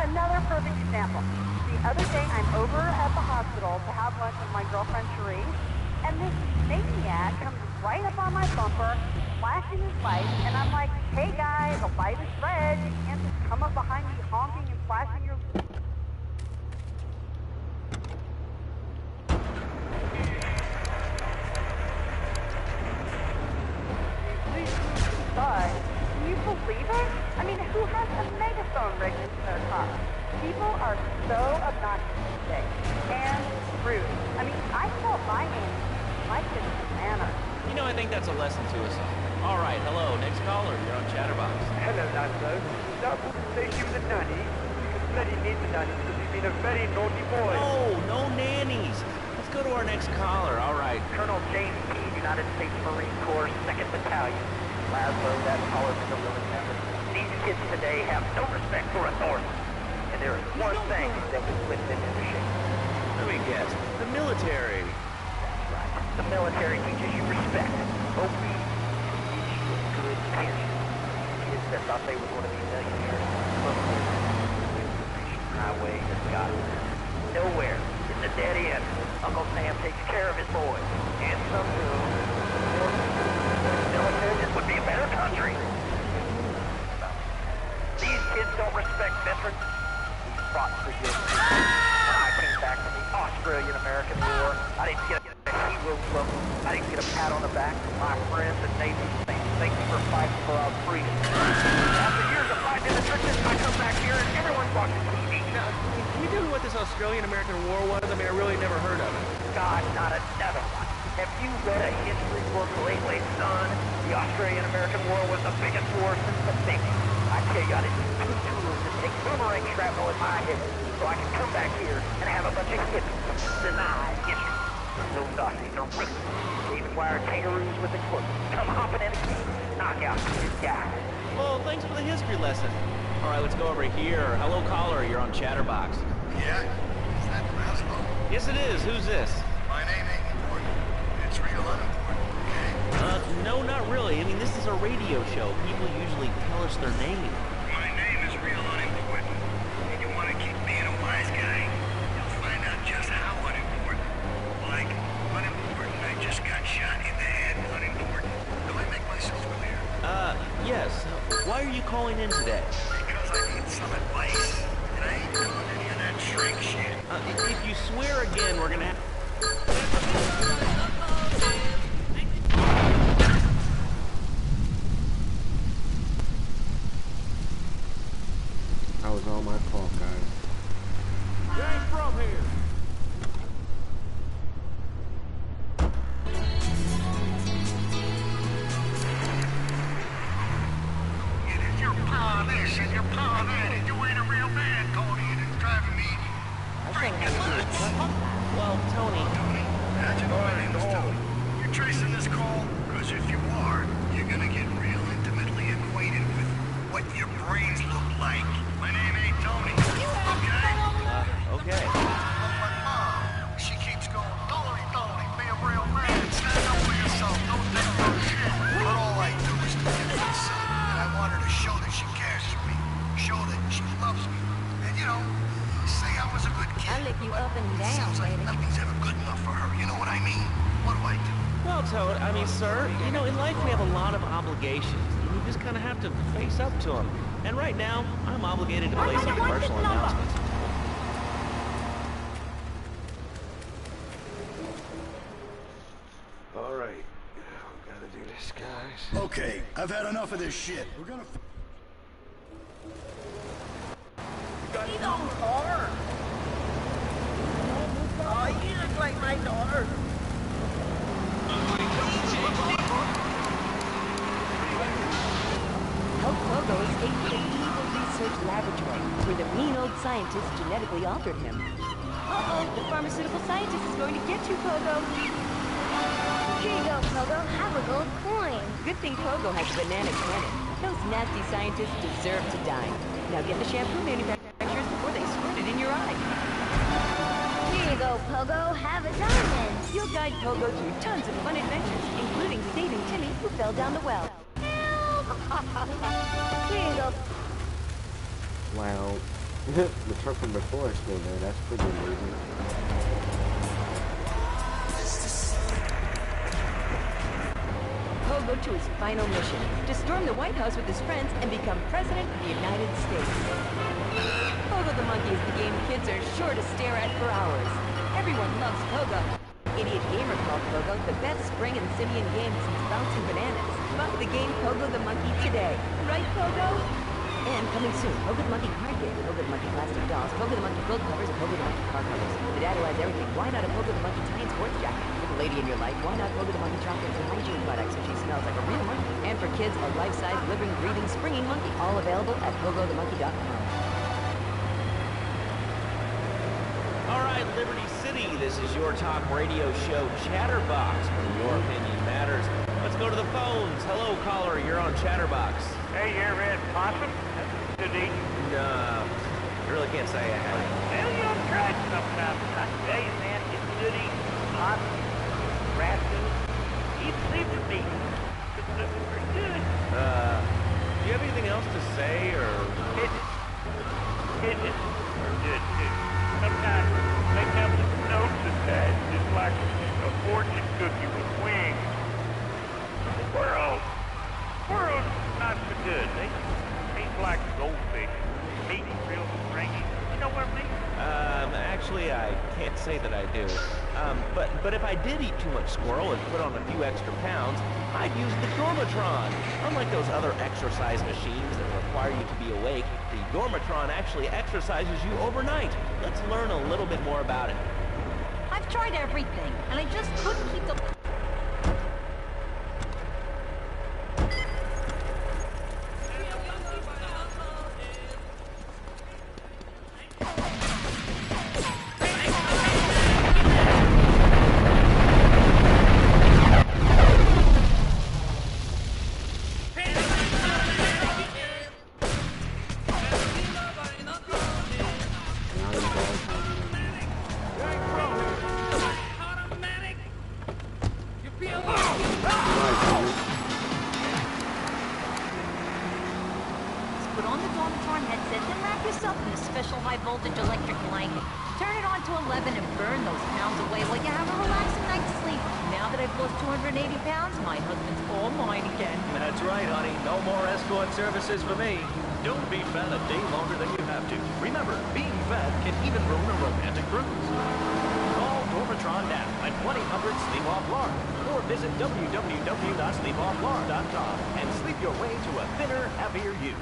Another perfect example. The other day, I'm over at the hospital to have lunch with my girlfriend Cherie, and this maniac comes right up on my bumper, flashing his lights, and I'm like, hey guys, the light is red. You can't just come up behind me honking and flashing your... But, can you believe it? I mean, who has a megaphone rigged into their car? People are so obnoxious these days. And rude. I mean, I call my name like this manner. You know, I think that's a lesson to us all. All right, hello, next caller. You're on Chatterbox. Hello, Lando. That wouldn't say he was a nanny. Because Freddy needs a nanny because he's been a very naughty boy. No nannies. Let's go to our next caller. All right. Colonel James P., United States Marine Corps, 2nd Battalion. Laszlo, that caller is a willing member. These kids today have no respect for authority. And there is one thing that will put them into shape. Let me guess. The military. That's right. The military teaches you respect, obedience, good pension. Kids that thought they were going to be millionaires. Look, information highway has got nowhere. It's a dead end. Uncle Sam takes care of his boys. And some do. Military, this would be a better country. These kids don't respect veterans. We fought for good. When I came back from the Australian-American War, I didn't get a hero look. I didn't get a pat on the back from my friends and neighbors saying, thank you for fighting for our freedom. After years of fighting in the trenches, I come back here and everyone's watching TV. Now, can you tell me what this Australian-American War was? I mean, I really never heard of it. God, not another one. Have you read a history book lately, son? The Australian-American War was the biggest war since the Big. I tell you, I didn't need 2 tools to take boomerang shrapnel in my head so I can come back here and have a bunch of hippies deny history. Those Aussies are racist. Even wire kangaroos with equipment. Come hopping in a cage, knock out this guy. Well, thanks for the history lesson. All right, let's go over here. Hello, caller. You're on Chatterbox. Yeah? Is that Laszlo? Yes, it is. Who's this? My name ain't important. It's real unimportant, okay? No, not really. I mean, this is a radio show. People usually tell us their name. My name is real unimportant. And you want to keep being a wise guy, you'll find out just how unimportant. Like, unimportant, I just got shot in the head, unimportant. Do I make myself clear? Yes. Why are you calling in today? Because I need some advice. And I ain't doing any of that shrink shit. If you swear again, we're gonna have... That was all my fault, guys. You ain't from here. It is your paw this and your paw that, and you ain't a real man, Tony, and it's driving me freaking nuts. Well, Tony... How'd you know my name was Tony? You're tracing this call? Because if you are, you're gonna get real intimately acquainted with what your brains look like. My name ain't Tony. Okay? Okay. My mom, she keeps going, Tony, be a real man. Stand up for yourself. Don't take no shit. But all I do is to get my son. And I want her to show that she cares for me. Show that she loves me. And, you know, say I was a good kid. I'll lick you up and down, Seems like baby. nothing's ever good enough for her. You know what I mean? What do I do? Well, Toad, I mean, sir, you know, in life we have a lot of obligations. You need You just kind of have to face up to them. And right now, I'm obligated to play some commercial announcements. All right. We gotta do this, guys. Okay, I've had enough of this shit. We're gonna... He's on car. Oh, you look like my daughter. Help Pogo escape from the evil research laboratory, where the mean old scientist genetically altered him. Uh-oh, the pharmaceutical scientist is going to get you, Pogo. Here you go, Pogo. Have a gold coin. Good thing Pogo has a banana cannon. Those nasty scientists deserve to die. Now get the shampoo manufacturers before they squirt it in your eye. Here you go, Pogo. Have a diamond. You'll guide Pogo through tons of fun adventures, including saving Timmy, who fell down the well. Here you go. Wow. The truck from before is still there. That's pretty amazing. Pogo to his final mission, to storm the White House with his friends and become President of the United States. Pogo the Monkey is the game kids are sure to stare at for hours. Everyone loves Pogo. Idiot Gamer called Pogo the best spring and simian game since bouncing bananas. Buy the game Pogo the Monkey today. Right, Pogo? And coming soon, Pogo the Monkey card game, Pogo the Monkey plastic dolls, Pogo the Monkey quilt covers, and Pogo the Monkey car covers. The dad who has everything. Why not a Pogo the Monkey tiny sports jacket? For the lady in your life, why not Pogo the Monkey chocolates and hygiene products so she smells like a real monkey? And for kids, a life-size, living, breathing, springing monkey. All available at PogoTheMonkey.com. All right, Liberty City, this is your talk radio show, Chatterbox, where your opinion matters. Let's go to the phones. Hello, caller, you're on Chatterbox. Hey, you ever had possum? That's good eating. No, I really can't say I have. Well, you ought to try it sometime. I tell you, man, it's good eating. Possum, raccoon, even zebra meat. It's looking pretty good. Do you have anything else to say, or? Pigeons are good, too. Sometimes they come with notes attached, just like a fortune cookie with wings. Squirrels not so good. They taste like goldfish. Meat real stringy. You know what I mean? Actually, I can't say that I do. But if I did eat too much squirrel and put on a few extra pounds, I'd use the Dormatron. Unlike those other exercise machines that require you to be awake, the Dormatron actually exercises you overnight. Let's learn a little bit more about it. I've tried everything, and I just couldn't keep the... Services for me. Don't be fat a day longer than you have to. Remember, being fat can even ruin a romantic cruise. Call Dormatron now at 1-800-SLEEP-OFF-LARN or visit www.sleepofflarn.com and sleep your way to a thinner, happier you.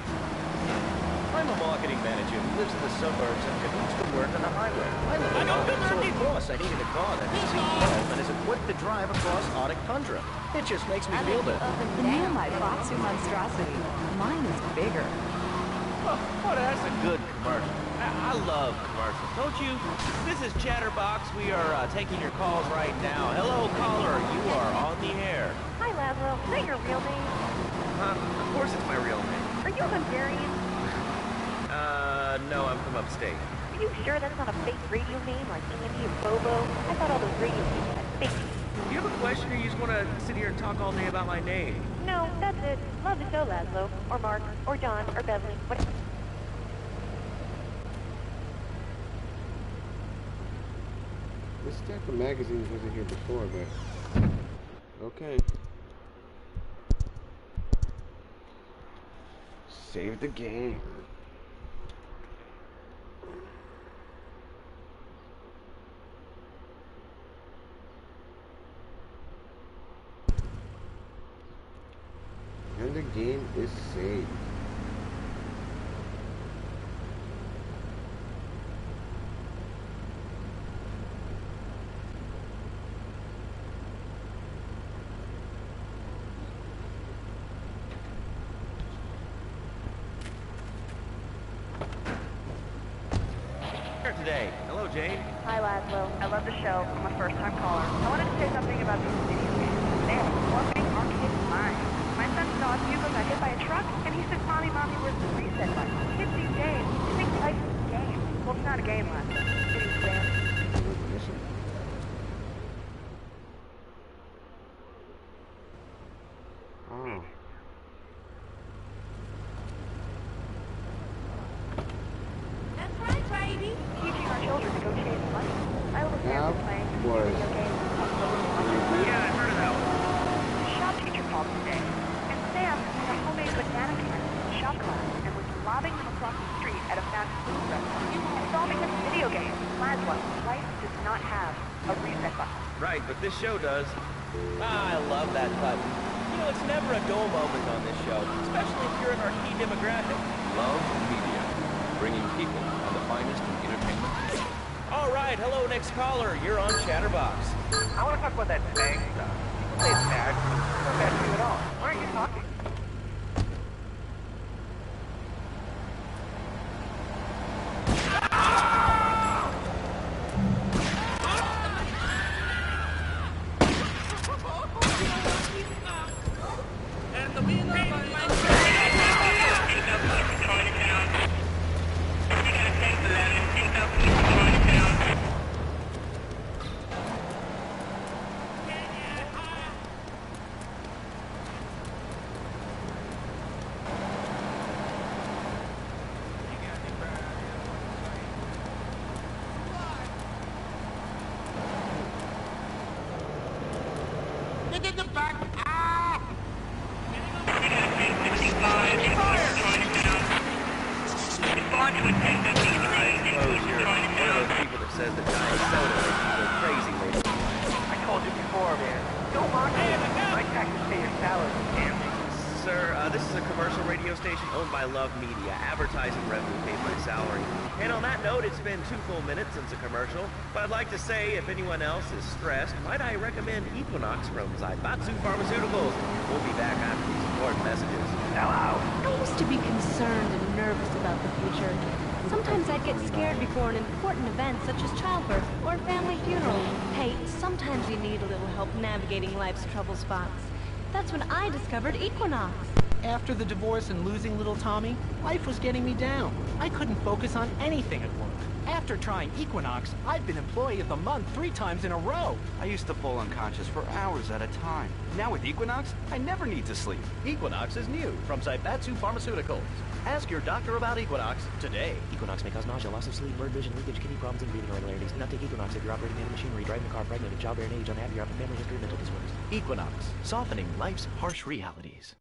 I'm a marketing manager who lives in the suburbs and commutes to work on the highway. I live alone, so of course I needed a car that can see well and is equipped to drive across Arctic tundra. It just makes me feel better. The new my Batsu monstrosity. Mine is bigger. Oh, that's a good commercial. I love commercials, don't you? This is Chatterbox. We are taking your calls right now. Hello, caller. You are on the air. Hi, Lazlo. Is that your real name? Of course it's my real name. Are you Hungarian? No, I'm from upstate. Are you sure that's not a fake radio name like Andy or Bobo? I thought all those radio names had fake. Do you have a question, or you just want to sit here and talk all day about my name? No, that's it. Love the show, Lazlo. Or Mark. Or John. Or Beverly. Whatever. This stack of magazines wasn't here before, but... Okay. Save the game. And the game is saved. Today. Hello, Jane. Hi, Laszlo. I love the show. I'm a first-time caller. I wanted to say something about these video games. They have warping our kids' minds. My son's dog Hugo got hit by a truck, and he said, Mommy, where's the reset button? Kids these days, they think life is a game. Well, it's not a game, Laszlo. It is grand. Oh. That's right, baby. Teaching our children to go chase money. I overheard playing video games. Yeah, I heard of that one. The shop teacher called today, and Sam had a homemade banana can in the shop class and was lobbing them across the street at a fast food restaurant. It's all because of video games. Laszlo, life does not have a reset button. Right, but this show does. I love that button. You know, it's never a dull moment on this show, especially if you're in our key demographic. Love Media, bringing people on the finest in entertainment. All right, hello, next caller. You're on Chatterbox. I want to talk about that bang stuff. People say it's bad. It's not bad for you at all. Why aren't you talking? To say, if anyone else is stressed, might I recommend Equinox from Th3karazyk Pharmaceuticals. We'll be back after these important messages. Hello. I used to be concerned and nervous about the future. Sometimes I'd get scared before an important event such as childbirth or a family funeral. Hey, sometimes you need a little help navigating life's trouble spots. That's when I discovered Equinox. After the divorce and losing little Tommy, life was getting me down. I couldn't focus on anything at work. After trying Equinox, I've been Employee of the Month 3 times in a row. I used to fall unconscious for hours at a time. Now with Equinox, I never need to sleep. Equinox is new from Th3karazyk Pharmaceuticals. Ask your doctor about Equinox today. Equinox may cause nausea, loss of sleep, blurred vision, leakage, kidney problems, and breathing irregularities. Do not take Equinox if you're operating heavy machinery, driving a car, pregnant, of childbearing age, unhappy, or have a family history of mental disorders. Equinox, softening life's harsh realities.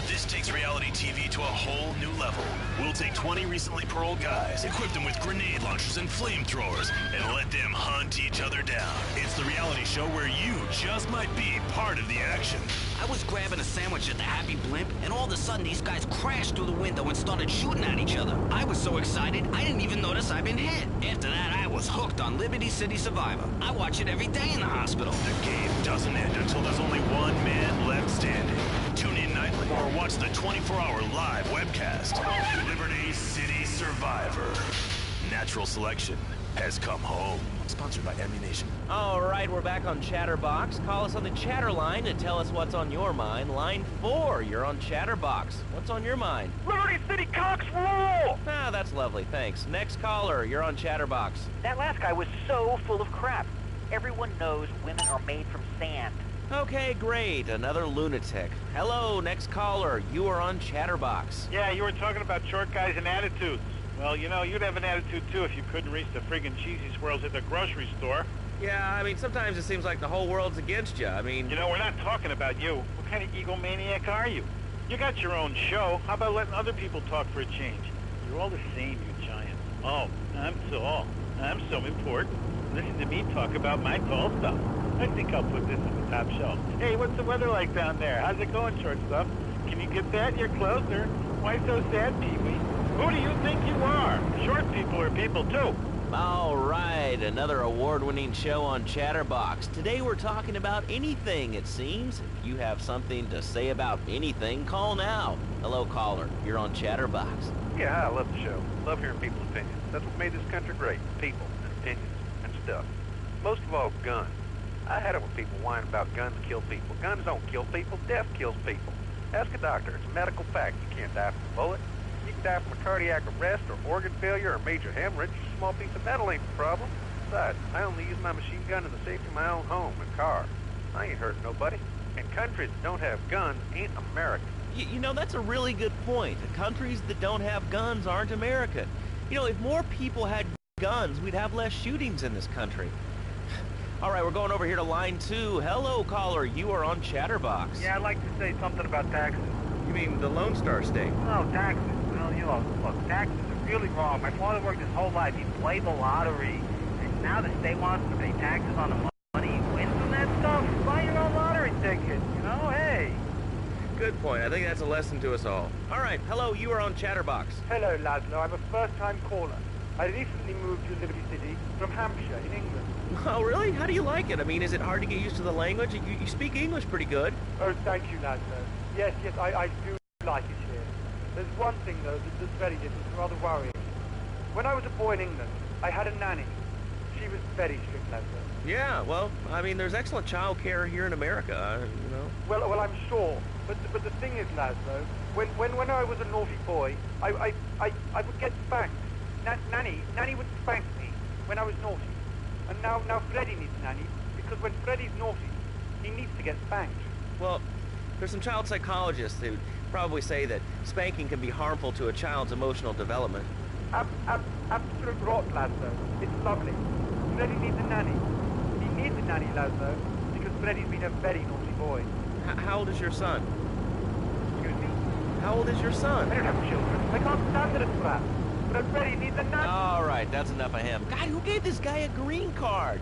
This takes reality TV to a whole new level. We'll take 20 recently paroled guys, equip them with grenade launchers and flamethrowers, and let them hunt each other down. It's the reality show where you just might be part of the action. I was grabbing a sandwich at the Happy Blimp, and all of a sudden these guys crashed through the window and started shooting at each other. I was so excited, I didn't even notice I'd been hit. After that, I was hooked on Liberty City Survivor. I watch it every day in the hospital. The game doesn't end until there's only one man left standing. Tune in nightly or watch the 24-hour live webcast. Liberty City Survivor. Natural selection has come home. Sponsored by Ammunition. All right, we're back on Chatterbox. Call us on the chatter line and tell us what's on your mind. Line 4, you're on Chatterbox. What's on your mind? Liberty City Cox rule! Ah, that's lovely, thanks. Next caller, you're on Chatterbox. That last guy was so full of crap. Everyone knows women are made from sand. Okay, great. Another lunatic. Hello, next caller. You are on Chatterbox. Yeah, you were talking about short guys and attitudes. Well, you know, you'd have an attitude too if you couldn't reach the friggin' cheesy swirls at the grocery store. Yeah, I mean, sometimes it seems like the whole world's against you. I mean... You know, we're not talking about you. What kind of egomaniac are you? You got your own show. How about letting other people talk for a change? You're all the same, you giants. Oh, I'm tall. I'm so important. Listen to me talk about my tall stuff. I think I'll put this on the top shelf. Hey, what's the weather like down there? How's it going, short stuff? Can you get that? You're closer. Why so sad, Pee-wee? Who do you think you are? Short people are people, too. All right, another award-winning show on Chatterbox. Today we're talking about anything, it seems. If you have something to say about anything, call now. Hello, caller. You're on Chatterbox. Yeah, I love the show. Love hearing people's opinions. That's what made this country great. People and opinions and stuff. Most of all, guns. I had it when people whine about guns kill people. Guns don't kill people. Death kills people. Ask a doctor. It's a medical fact. You can't die from a bullet. You can die from a cardiac arrest or organ failure or major hemorrhage. A small piece of metal ain't the problem. Besides, I only use my machine gun in the safety of my own home and car. I ain't hurting nobody. And countries that don't have guns ain't American. You know, that's a really good point. The countries that don't have guns aren't American. You know, if more people had guns, we'd have less shootings in this country. All right, we're going over here to line 2. Hello, caller. You are on Chatterbox. Yeah, I'd like to say something about taxes. You mean the Lone Star State? No, taxes. Well, you know, look, taxes are really wrong. My father worked his whole life. He played the lottery. And now the state wants to pay taxes on the money he wins from that stuff. Buy your own lottery ticket, you know? Hey. Good point. I think that's a lesson to us all. All right, hello. You are on Chatterbox. Hello, Laszlo. I'm a first-time caller. I recently moved to Liberty City from Hampshire in England. Oh, really? How do you like it? I mean, is it hard to get used to the language? You speak English pretty good. Oh, thank you, Laszlo. Yes, I do like it here. There's one thing, though, that's very different, rather worrying. When I was a boy in England, I had a nanny. She was very strict, Laszlo. Yeah, well, I mean, there's excellent child care here in America, you know. Well, I'm sure. But the thing is, Laszlo, when I was a naughty boy, I would get spanked. Nanny would spank me when I was naughty. And now Freddy needs a nanny, because when Freddy's naughty, he needs to get spanked. Well, there's some child psychologists who probably say that spanking can be harmful to a child's emotional development. Absolute rot, Laszlo. It's lovely. Freddy needs a nanny. He needs a nanny, Laszlo, because Freddy's been a very naughty boy. How old is your son? Excuse me? How old is your son? I don't have children. I can't stand it, crap. But Freddy needs a nanny. All right, that's enough of him. God, who gave this guy a green card?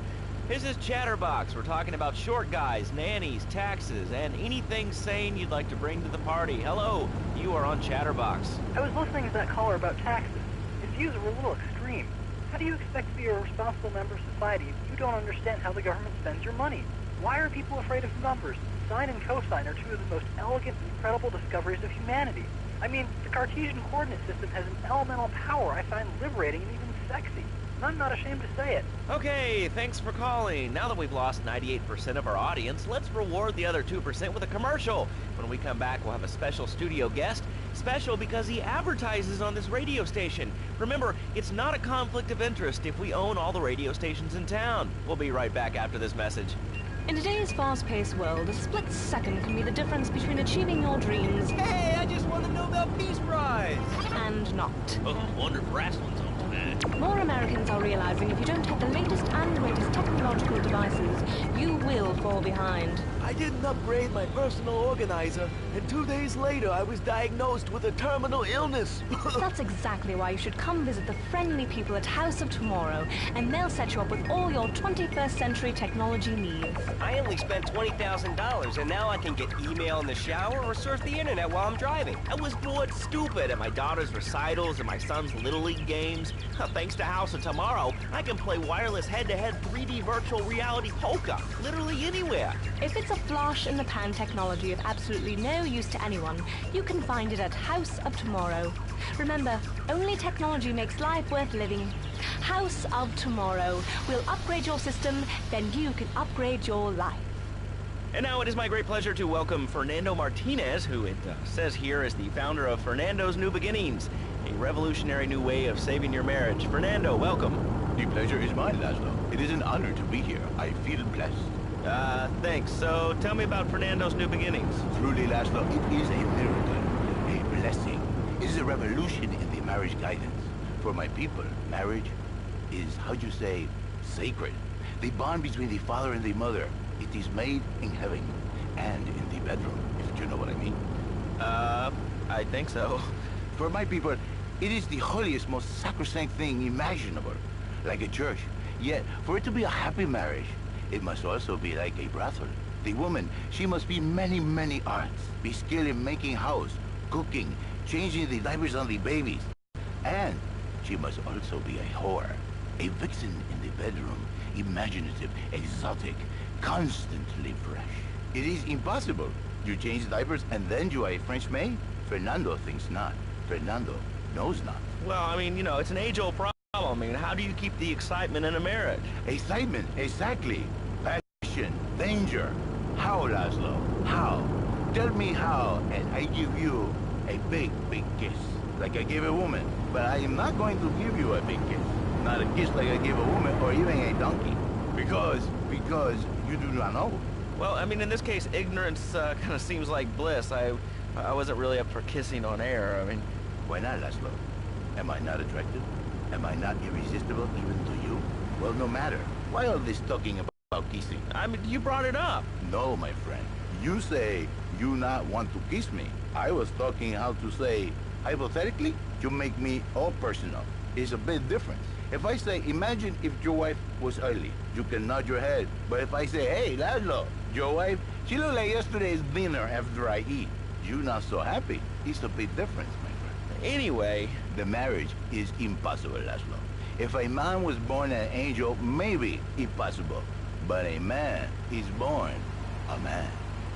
This is Chatterbox. We're talking about short guys, nannies, taxes, and anything sane you'd like to bring to the party. Hello, you are on Chatterbox. I was listening to that caller about taxes. His views were a little extreme. How do you expect to be a responsible member of society if you don't understand how the government spends your money? Why are people afraid of numbers? Sine and cosine are two of the most elegant and incredible discoveries of humanity. I mean, the Cartesian coordinate system has an elemental power I find liberating and even sexy. And I'm not ashamed to say it. Okay, thanks for calling. Now that we've lost 98% of our audience, let's reward the other 2% with a commercial. When we come back, we'll have a special studio guest. Special because he advertises on this radio station. Remember, it's not a conflict of interest if we own all the radio stations in town. We'll be right back after this message. In today's fast-paced world, a split second can be the difference between achieving your dreams... Hey, I just won the Nobel Peace Prize! ...and not. Oh, I wonder if wrestling's on tonight. More Americans are realizing if you don't have the latest and greatest technological devices, you will fall behind. I didn't upgrade my personal organizer, and 2 days later I was diagnosed with a terminal illness. That's exactly why you should come visit the friendly people at House of Tomorrow, and they'll set you up with all your 21st century technology needs. I only spent $20,000, and now I can get email in the shower or surf the internet while I'm driving. I was bored stupid at my daughter's recitals and my son's Little League games. Thanks to House of Tomorrow, I can play wireless head-to-head 3D virtual reality poker, literally anywhere. If it's a flash-in-the-pan technology of absolutely no use to anyone, you can find it at House of Tomorrow. Remember, only technology makes life worth living. House of Tomorrow. We'll upgrade your system, then you can upgrade your life. And now it is my great pleasure to welcome Fernando Martinez, who it says here is the founder of Fernando's New Beginnings, a revolutionary new way of saving your marriage. Fernando, welcome. The pleasure is mine, Laszlo. It is an honor to be here. I feel blessed. Thanks. So tell me about Fernando's New Beginnings. Truly, Laszlo, it is a miracle, a blessing. It is a revolution in the marriage guidance. For my people, marriage is, how'd you say, sacred. The bond between the father and the mother, it is made in heaven and in the bedroom, if you know what I mean. I think so. For my people, it is the holiest, most sacrosanct thing imaginable, like a church. Yet, for it to be a happy marriage, it must also be like a brothel. The woman, she must be many, many arts, be skilled in making house, cooking, changing the diapers on the babies. And she must also be a whore, a vixen in the bedroom, imaginative, exotic, constantly fresh. It is impossible. You change diapers and then you are a French maid? Fernando thinks not. Fernando knows not. Well, I mean, you know, it's an age-old problem. I mean, how do you keep the excitement in a marriage? Excitement, exactly. Passion, danger. How, Laszlo? How? Tell me how, and I give you a big, big kiss. Like I gave a woman. But I am not going to give you a big kiss. Not a kiss like I gave a woman or even a donkey. Because you do not know. Well, I mean, in this case, ignorance kind of seems like bliss. I wasn't really up for kissing on air. I mean... Why not, Laszlo? Am I not attractive? Am I not irresistible even to you? Well, no matter. Why all this talking about kissing? I mean, you brought it up. No, my friend. You say you not want to kiss me. I was talking how to say, hypothetically, you make me all personal. It's a bit different. If I say, imagine if your wife was early, you can nod your head. But if I say, hey, Laszlo, your wife, she looked like yesterday's dinner after I eat. You not so happy. It's a big difference, my friend. Anyway, the marriage is impossible, Laszlo. If a man was born an angel, maybe impossible. But a man is born a man.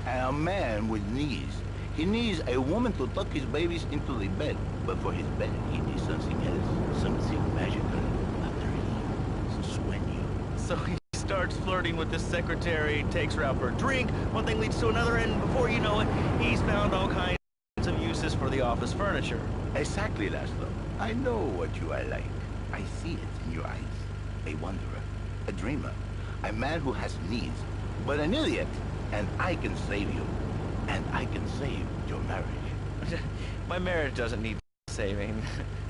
And a man with needs. He needs a woman to tuck his babies into the bed. But for his bed, he needs something else. Something magical. So he starts flirting with this secretary, takes her out for a drink, one thing leads to another, and before you know it, he's found all kinds of uses for the office furniture. Exactly, Laszlo. I know what you are like. I see it in your eyes. A wanderer, a dreamer, a man who has needs, but an idiot. And I can save you. And I can save your marriage. My marriage doesn't need saving.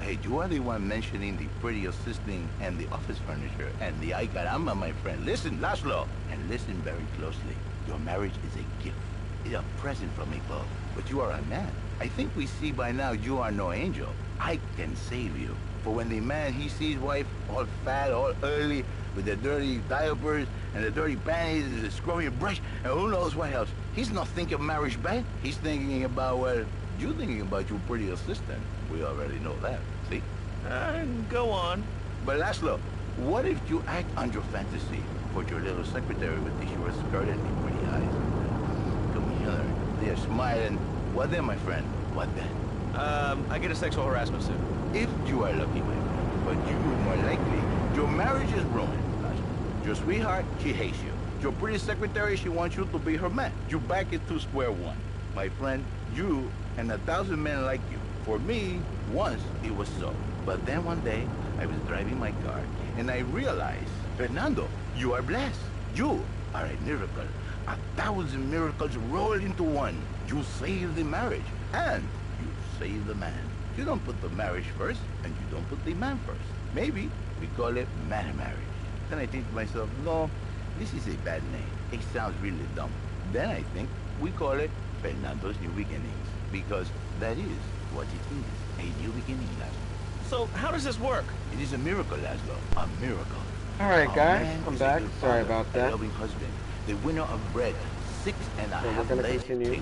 Hey, you are the one mentioning the pretty assisting and the office furniture and the ay caramba, my friend. Listen, Laszlo, and listen very closely. Your marriage is a gift. It's a present from above. But you are a man. I think we see by now you are no angel. I can save you. For when the man, he sees wife all fat, all early, with the dirty diapers and the dirty panties and the scrubby brush, and who knows what else. He's not thinking of marriage bad. He's thinking about, well, you thinking about your pretty assistant. We already know that, see? Go on. But Laszlo, what if you act on your fantasy for your little secretary with the short skirt and the pretty eyes? Come here, they're smiling. What then, my friend? What then? I get a sexual harassment suit. If you are lucky, my friend. But you, more likely, your marriage is ruined. Your sweetheart, she hates you. Your pretty secretary, she wants you to be her man. You back it to square one. My friend, you and 1,000 men like you. For me, once it was so. But then one day, I was driving my car, and I realized, Fernando, you are blessed. You are a miracle. 1,000 miracles rolled into one. You save the marriage, and you save the man. You don't put the marriage first, and you don't put the man first. Maybe we call it man marriage. Then I think to myself, no, this is a bad name. It sounds really dumb. Then I think we call it Fernando's New Beginnings, because that is what it is, a new beginning, Laszlo. So how does this work? It is a miracle, Laszlo, a miracle. All right, guys, I'm back. Sorry about that. A loving husband, the winner of bread, 6.5 days a week.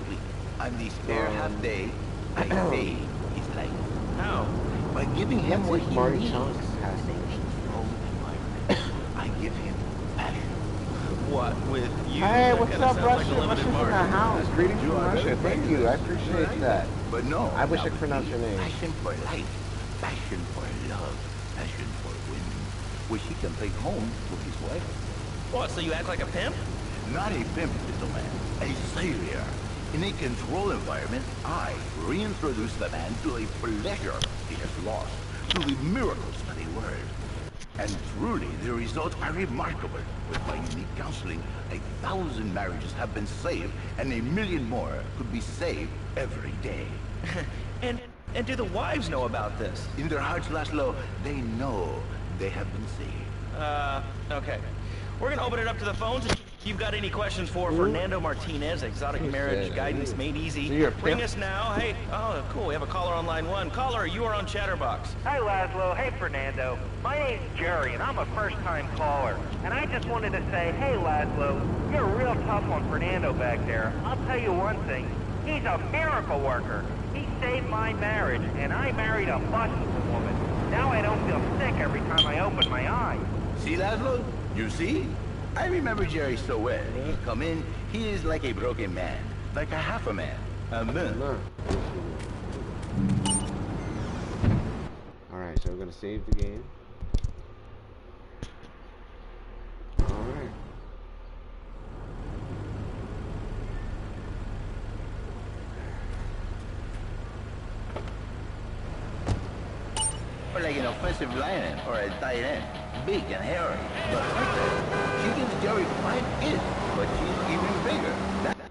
On the spare half day, I say his life. How? By giving him what he Marty needs. Chunks has I give him passion. What, with you? Hey, That what's kinda up, sounds like a Russia? limited Russia's in the market. house. Greetings from Russia. Thank you. I appreciate that. But no. I wish I that could pronounce your name. Passion for life, passion for love, passion for women, which he can take home to his wife. What, so you act like a pimp? Not a pimp, little man. A savior. In a controlled environment, I reintroduce the man to a pleasure he has lost, to the miracles of the world. And truly, the results are remarkable. With my unique counseling, 1,000 marriages have been saved, and 1,000,000 more could be saved every day. And do the wives know about this? In their hearts, Laszlo, they know they have been saved. Okay. We're gonna open it up to the phones. If you've got any questions for Fernando Martinez, Exotic Marriage Guidance Made Easy, ring us now. Hey, oh, cool, we have a caller on line 1. Caller, you are on Chatterbox. Hi, Laszlo. Hey, Fernando. My name's Jerry, and I'm a first-time caller. And I just wanted to say, hey, Laszlo, you're real tough on Fernando back there. I'll tell you one thing. He's a miracle worker. He saved my marriage, and I married a bustable woman. Now I don't feel sick every time I open my eyes. See, Laszlo? You see? I remember Jerry so well. He come in, he is like a broken man. Like a half a man. A man. Alright, so we're gonna save the game. Alright. Or like an offensive lineman or a tight end. Big and hairy. But like that, she gives Jerry 5 kids, but she's even bigger.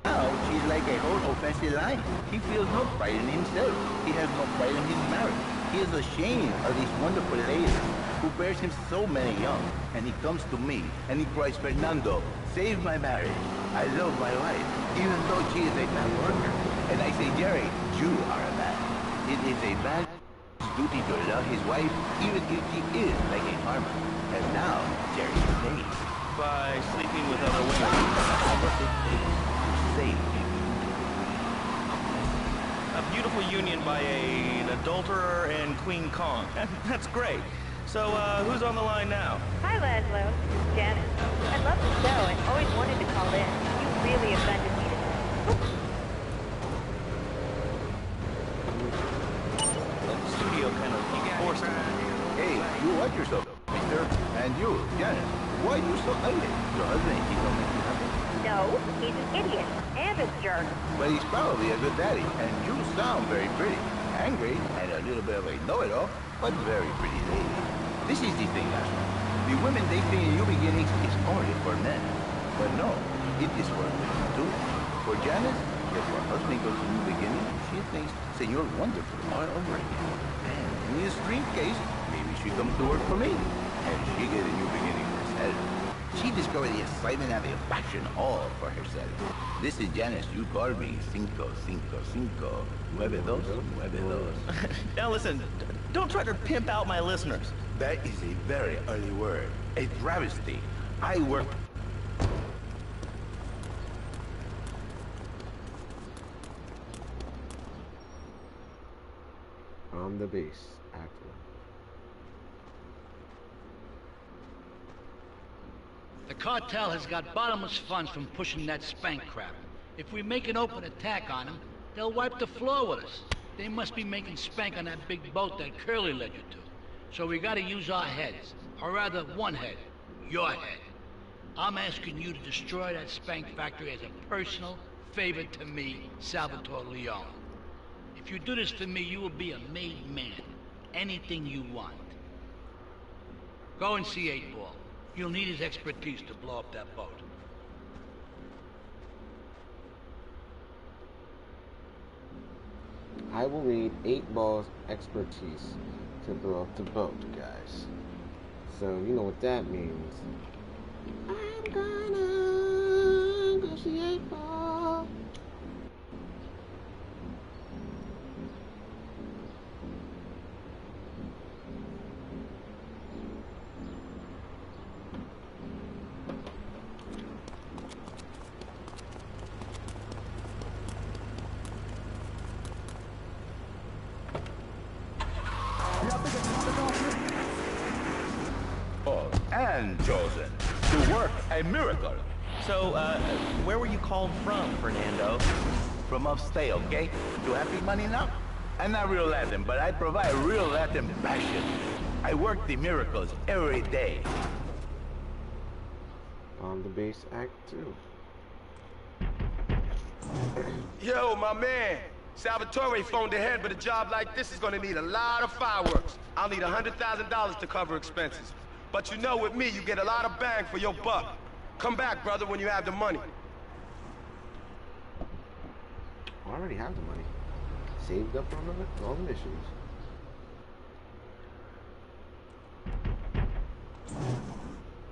Now, she's like a whole offensive line. He feels no pride in himself. He has no pride in his marriage. He is ashamed of this wonderful lady who bears him so many young. And he comes to me and he cries, Fernando, save my marriage. I love my wife, even though she is a bad worker. And I say, Jerry, you are a man. It is a man's duty to love his wife, even if she is like a farmer. And now, Jerry pays. By sleeping with other women. How much it takes to save people. A beautiful union by an adulterer and Queen Kong. That's great. So, who's on the line now? Hi, Laszlo. This is Janet. I love the show and always wanted to call in. You really offended me today. The studio kind of forced it. Hey, you watch yourself, mister. And you, Janet, why are you so ugly? Your husband, he don't make you happy. No, he's an idiot and a jerk. But he's probably a good daddy, and you sound very pretty. Angry, and a little bit of a know-it-all, but very pretty lady. This is the thing, Ashley. The women they think in new beginnings is only for men. But no, it is for women too. For Janice, if her husband goes to new beginning, she thinks Senor Wonderful all over again. And in this dream case, maybe she comes to work for me, and she get a new beginning herself. She discovered the excitement and the passion all for herself. This is Janice. You call me 555 9292. Now listen, don't try to pimp out my listeners. That is a very early word. A travesty. I work... On the base, Act 1. The cartel has got bottomless funds from pushing that spank crap. If we make an open attack on them, they'll wipe the floor with us. They must be making spank on that big boat that Curly led you to. So we gotta use our heads. Or rather, one head. Your head. I'm asking you to destroy that spank factory as a personal favor to me, Salvatore Leone. If you do this for me, you will be a made man. Anything you want. Go and see 8-Ball. You'll need his expertise to blow up that boat. I will need 8-Ball's expertise to blow up the boat, guys. So, you know what that means. I'm gonna go see 8-Ball. And chosen to work a miracle. So, where were you called from, Fernando? From upstate, okay? Do you have big money now? I'm not real Latin, but I provide real Latin passion. I work the miracles every day. On the base, Act 2. Yo, my man. Salvatore phoned ahead, but a job like this is gonna need a lot of fireworks. I'll need $100,000 to cover expenses. But you know, with me, you get a lot of bang for your buck. Come back, brother, when you have the money. I already have the money. Saved up on all the missions.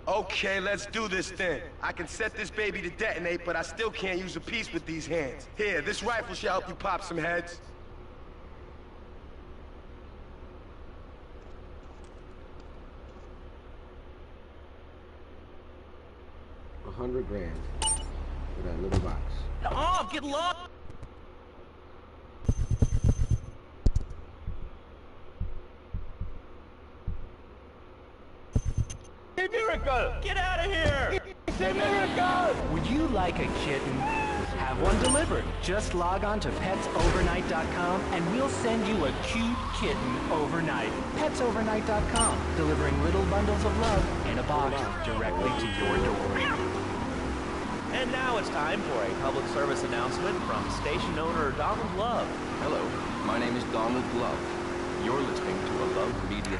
Okay, let's do this then. I can set this baby to detonate, but I still can't use a piece with these hands. Here, this rifle should help you pop some heads. $100 grand for that little box. Oh, get lost! Hey, Miracle! Get out of here! Say Miracle! Would you like a kitten? Have one delivered. Just log on to petsovernight.com and we'll send you a cute kitten overnight. Petsovernight.com, delivering little bundles of love in a box directly to your door. And now it's time for a public service announcement from station owner Donald Love. Hello, my name is Donald Love. You're listening to a Love Media.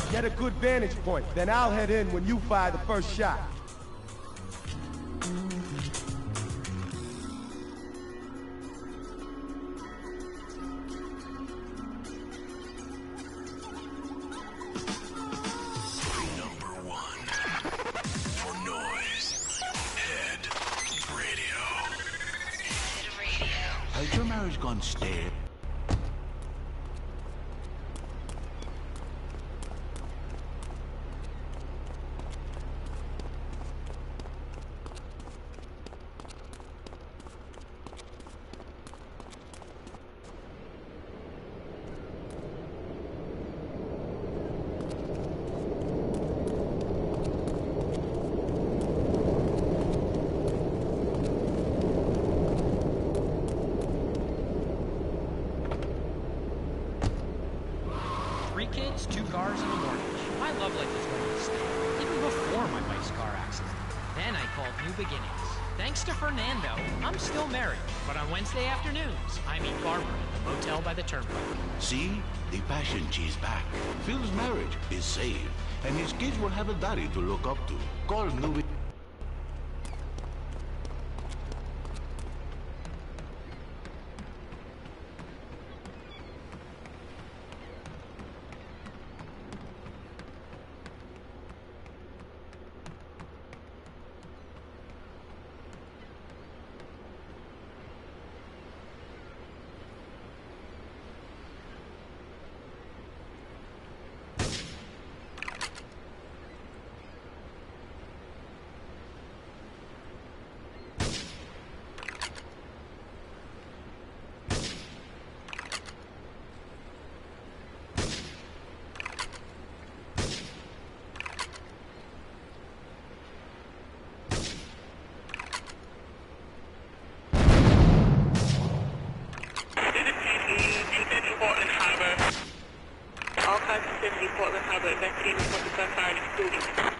Get a good vantage point, then I'll head in when you fire the first shot. Number 1 for noise. Head radio. Head radio. Has your marriage gone stale? Three kids, 2 cars, and a mortgage. My love life was going to stay, even before my wife's car accident. Then I called New Beginnings. Thanks to Fernando, I'm still married. But on Wednesday afternoons, I meet Barbara at the motel by the turnpike. See? The passion cheese back. Phil's marriage is saved, and his kids will have a daddy to look up to. Call New. Portland Harbor, investigating what the gunfire and exploding.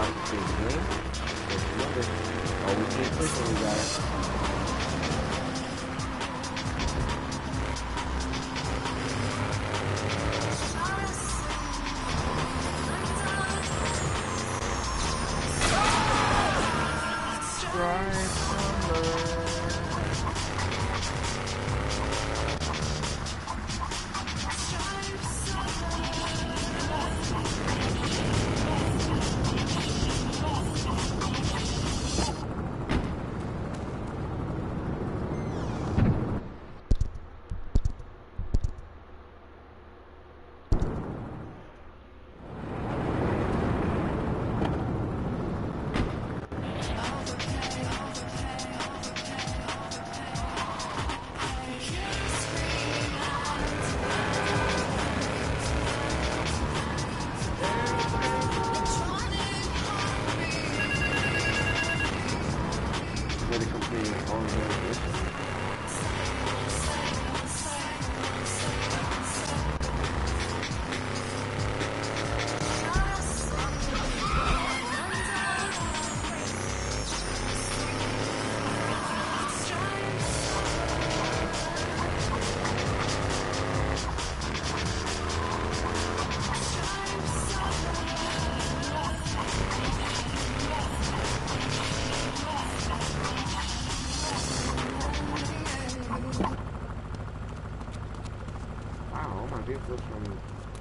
complicated game. Just remember, always be pushing, you guys.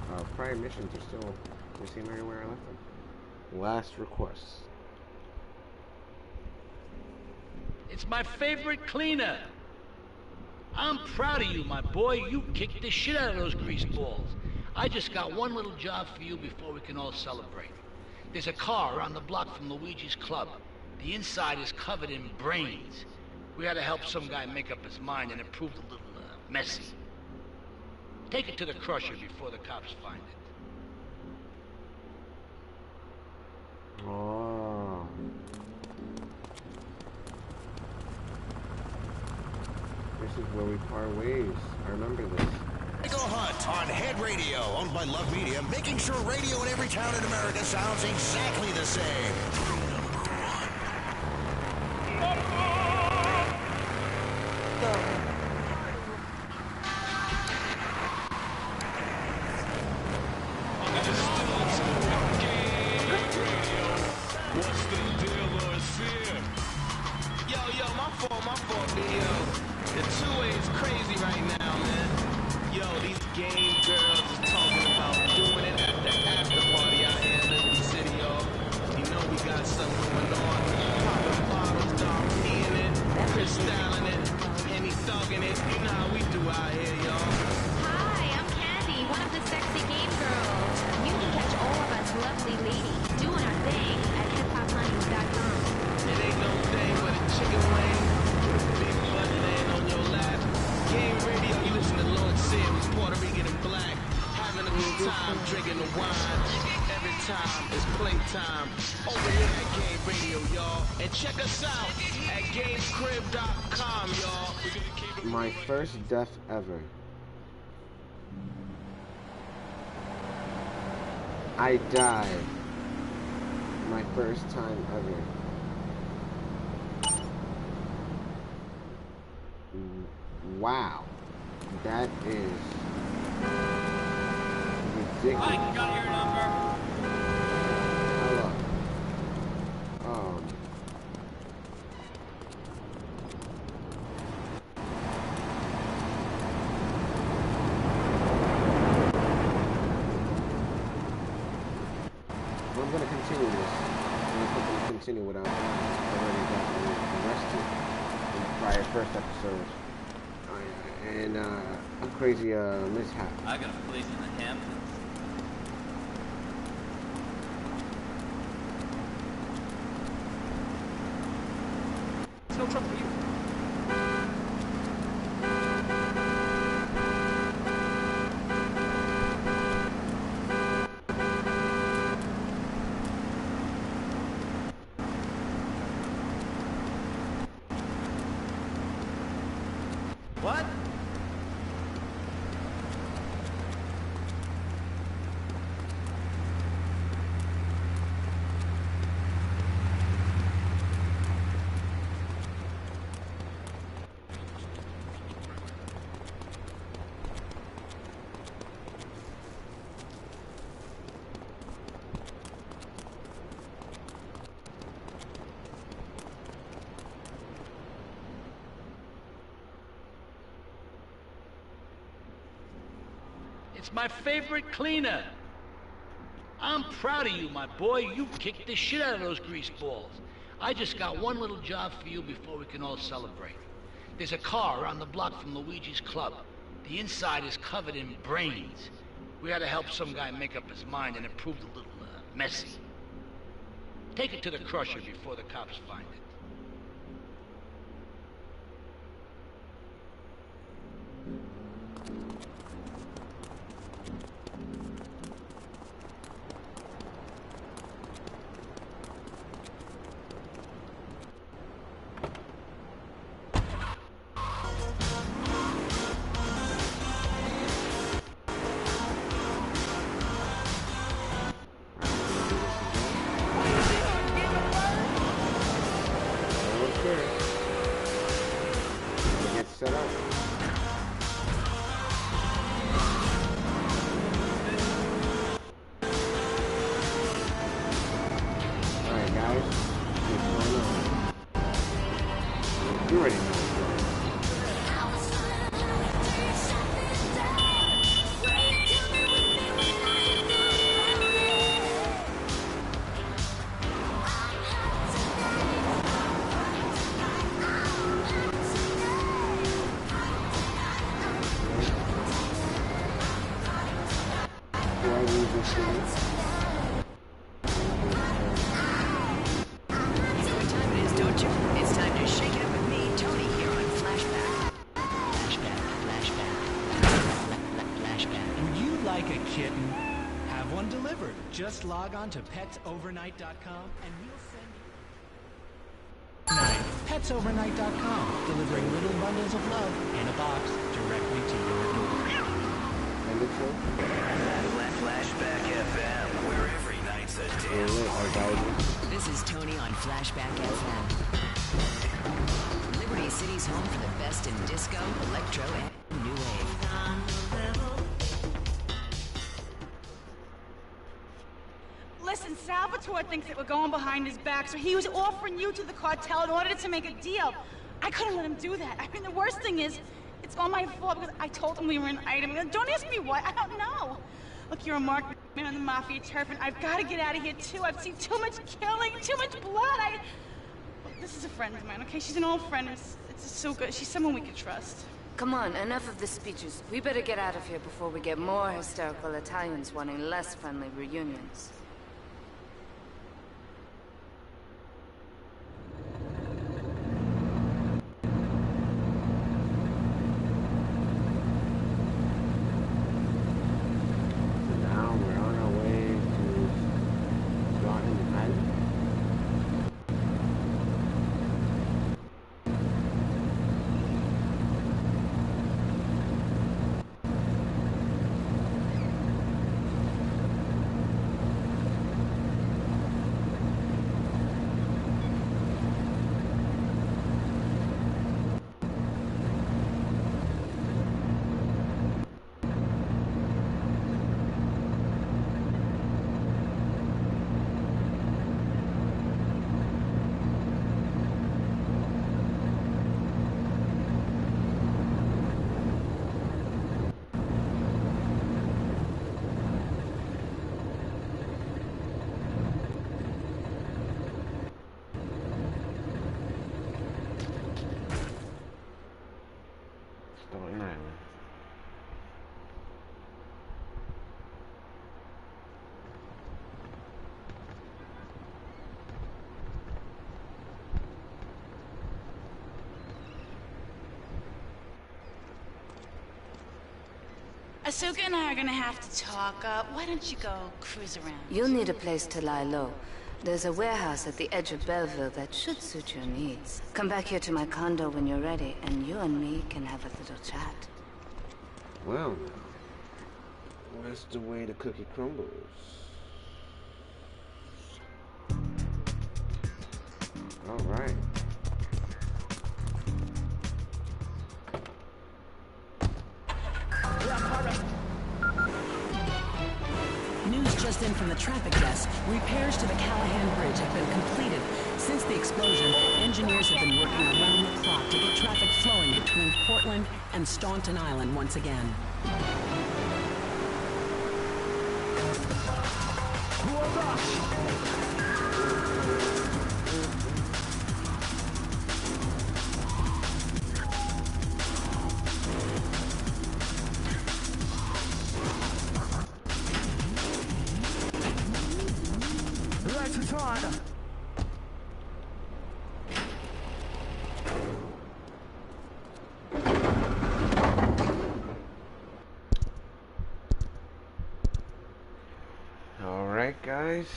From prior missions are still the same area where I left them. Last request. It's my favorite cleaner. I'm proud of you, my boy. You kicked the shit out of those grease balls. I just got one little job for you before we can all celebrate. There's a car around the block from Luigi's club. The inside is covered in brains. We had to help some guy make up his mind, and it proved a little messy. Take it to the crusher before the cops find it. Oh. This is where we part ways. I remember this. Go Hunt on Head Radio, owned by Love Media, making sure radio in every town in America sounds exactly the same. My fault, yo. The two-way is crazy right now, man. Yo, these game girls is talking about doing it at the after party out here in Liberty City, y'all. You know we got something going on. Popping bottles, dog, peeing it, crystalling it, and he thugging it. You know how we do out here, y'all. Hi, I'm Candy, one of the sexy game girls. You can catch all of us lovely ladies doing our thing at hiphophunters.com. It ain't no thing but a chicken wing. Big butt laying on your lap. Game radio, you listen to Lord Sims, Puerto Rican and black. Having a good time, drinking the wine. Every time it's playtime. Over here at Game Radio, y'all. And check us out at GameCrib.com, y'all. My first death ever. I died. My first time ever. Wow, that is ridiculous. I got your number. Hello. I'm gonna continue this. I'm gonna continue without already got arrested in the prior first episode. And a crazy mishap. I got a place in the Hamptons. It's no trouble for you. What? It's my favorite cleaner. I'm proud of you, my boy. You kicked the shit out of those grease balls. I just got one little job for you before we can all celebrate. There's a car around the block from Luigi's club. The inside is covered in brains. We had to help some guy make up his mind, and it proved a little messy. Take it to the crusher before the cops find it. Just log on to petsovernight.com and we'll send you... petsovernight.com, delivering little bundles of love in a box directly to your door. Flashback FM, where every night's a dance. This is Tony on Flashback FM. Liberty City's home for the best in disco, electro, and new wave. Listen, Salvatore thinks that we're going behind his back, so he was offering you to the cartel in order to make a deal. I couldn't let him do that. I mean, the worst thing is, it's all my fault because I told him we were an item. Don't ask me why. I don't know. Look, you're a marked man on the mafia turf, and I've got to get out of here, too. I've seen too much killing, too much blood. Look, this is a friend of mine, okay? She's an old friend. It's so good. She's someone we can trust. Come on, enough of the speeches. We better get out of here before we get more hysterical Italians wanting less friendly reunions. Asuka and I are gonna have to talk. Why don't you go cruise around? You'll need a place to lie low. There's a warehouse at the edge of Belleville that should suit your needs. Come back here to my condo when you're ready, and you and me can have a little chat. Well, that's the way the cookie crumbles. All right. News just in from the traffic desk. Repairs to the Callahan Bridge have been completed. Since the explosion, engineers have been working around the clock to get traffic flowing between Portland and Staunton Island once again. Lights on. All right, guys.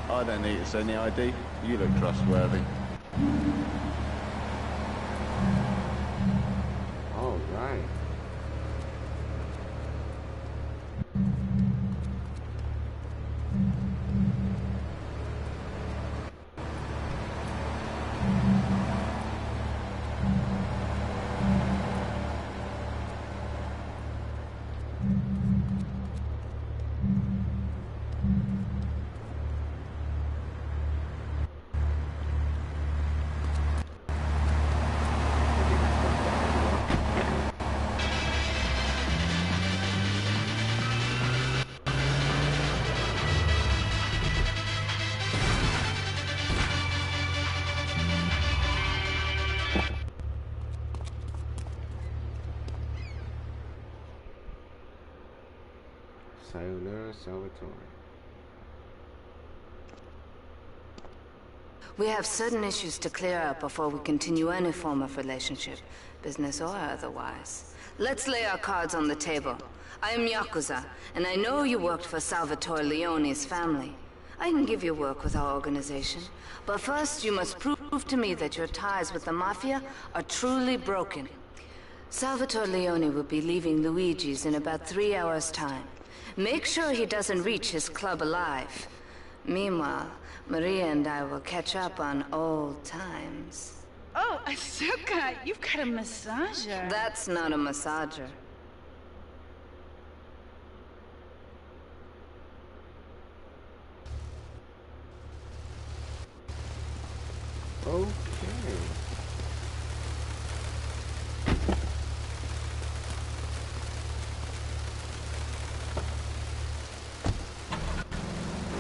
I don't need to send the ID. You look trustworthy. All right. Sayonara, Salvatore. We have certain issues to clear up before we continue any form of relationship, business or otherwise. Let's lay our cards on the table. I am Yakuza, and I know you worked for Salvatore Leone's family. I can give you work with our organization, but first you must prove to me that your ties with the Mafia are truly broken. Salvatore Leone will be leaving Luigi's in about 3 hours' time. Make sure he doesn't reach his club alive. Meanwhile, Maria and I will catch up on old times. Oh, Asuka, you've got a massager. That's not a massager. Okay.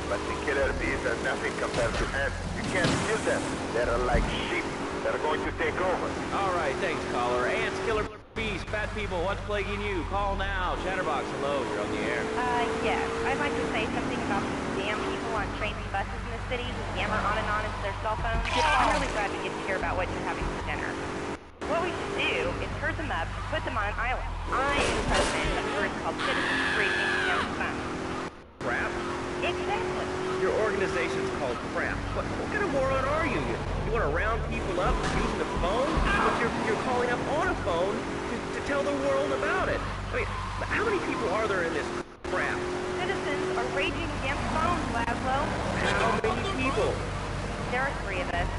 But the killer bees are nothing compared to ants. You can't kill them. They're like sheep. They're going to take over. All right, thanks, caller. Ants, killer bees, fat people, what's plaguing you? Call now. Chatterbox, hello, you're on the air. Yes. I'd like to say something about these damn people on trains and buses in the city who yammer on and on into their cell phones. I'm really glad we get to hear about what you're having for dinner. What we should do is herd them up and put them on an island. I am the president of a group called Citizens Briefing Against Phones. Crap? Exactly. Your organization's called Crap. What kind of moron are you? You want to round people up using the phone? But you're calling up on a phone to tell the world about it. I mean, how many people are there in this crap? Citizens are raging against phones, Laszlo. How many people? There are 3 of us.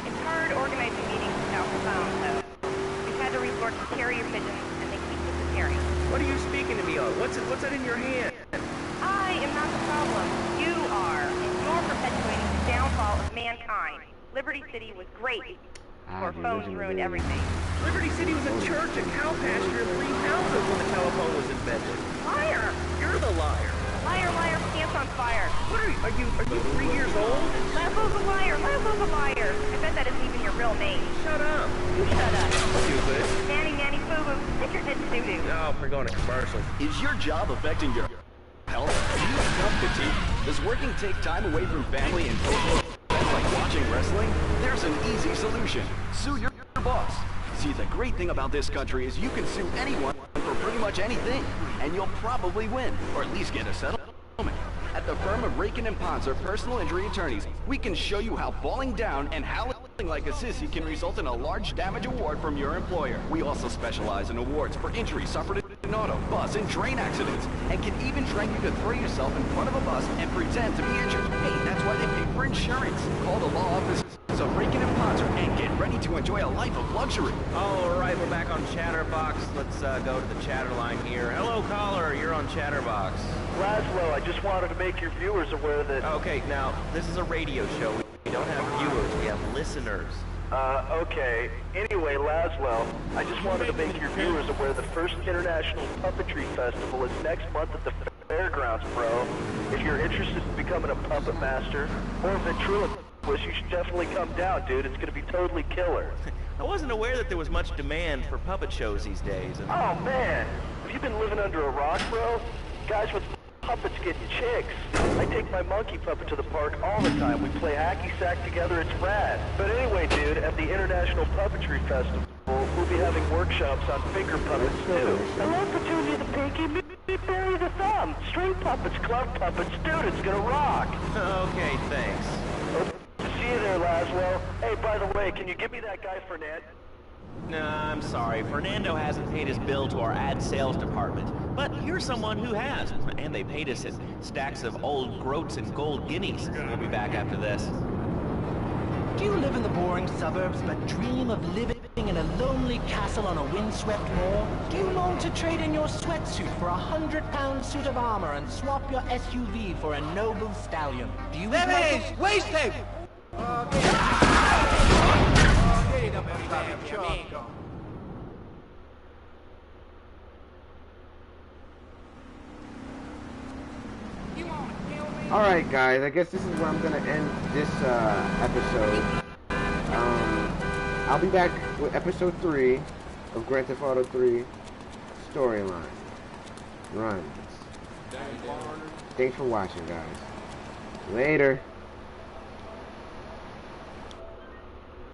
It's hard organizing meetings without the phone, though. We've had to resort to carrier pigeons, and they keep disappearing. What are you speaking to me on? What's that in your hand? I am not the problem. You are, and you're perpetuating the downfall of mankind. Liberty City was great before phones ruined everything. Liberty City was a church, a cow pasture, and 3 houses when the telephone was invented. Liar! You're the liar. Liar, liar, pants on fire. What are you 3 years old? Laszlo's a liar, Laszlo's a liar. I bet that isn't even your real name. Shut up. You shut up. Stupid. Nanny, nanny, poo, boo-boo. Take your kid to doo-doo. No, we're going to commercial. Is your job affecting your health? Do you have fatigue? Does working take time away from family and social events like watching wrestling? There's an easy solution. Sue your boss. See, the great thing about this country is you can sue anyone for pretty much anything, and you'll probably win, or at least get a settlement. At the firm of Rakin & Ponzer Personal Injury Attorneys, we can show you how falling down and howling like a sissy can result in a large damage award from your employer. We also specialize in awards for injuries suffered in auto, bus, and train accidents, and can even train you to throw yourself in front of a bus and pretend to be injured. Hey, that's why they pay for insurance. Call the law office of Rakin & Ponzer and get ready to enjoy a life of luxury. All right, we're back on Chatterbox. Let's go to the chatter line here. Hello, caller. You're on Chatterbox. Laszlo, I just wanted to make your viewers aware that... Okay, now, this is a radio show. We don't have viewers, we have listeners. Okay. Anyway, Laszlo, I just wanted to make your viewers aware the first International Puppetry Festival is next month at the Fairgrounds, bro. If you're interested in becoming a puppet master or a ventriloquist, you should definitely come down, dude. It's gonna be totally killer. I wasn't aware that there was much demand for puppet shows these days. Oh, man. Have you been living under a rock, bro? Guys with puppets getting chicks. I take my monkey puppet to the park all the time. We play hacky sack together. It's rad. But anyway, dude, at the International Puppetry Festival, we'll be having workshops on finger puppets, too. Hello, Petunia the Pinky, Meep Barry the Thumb, string puppets, glove puppets. Dude, it's gonna rock. Okay, thanks. See you there, Laszlo. Hey, by the way, can you give me that guy, Fernand? Nah, I'm sorry. Fernando hasn't paid his bill to our ad sales department. But here's someone who has. And they paid us in stacks of old groats and gold guineas. We'll be back after this. Do you live in the boring suburbs but dream of living in a lonely castle on a windswept moor? Do you long to trade in your sweatsuit for a 100-pound suit of armor and swap your SUV for a noble stallion? Do you... Wasted! Alright guys, I guess this is where I'm gonna end this episode. I'll be back with episode 3 of Grand Theft Auto 3 Storyline Runs. Thanks for watching, guys. Later.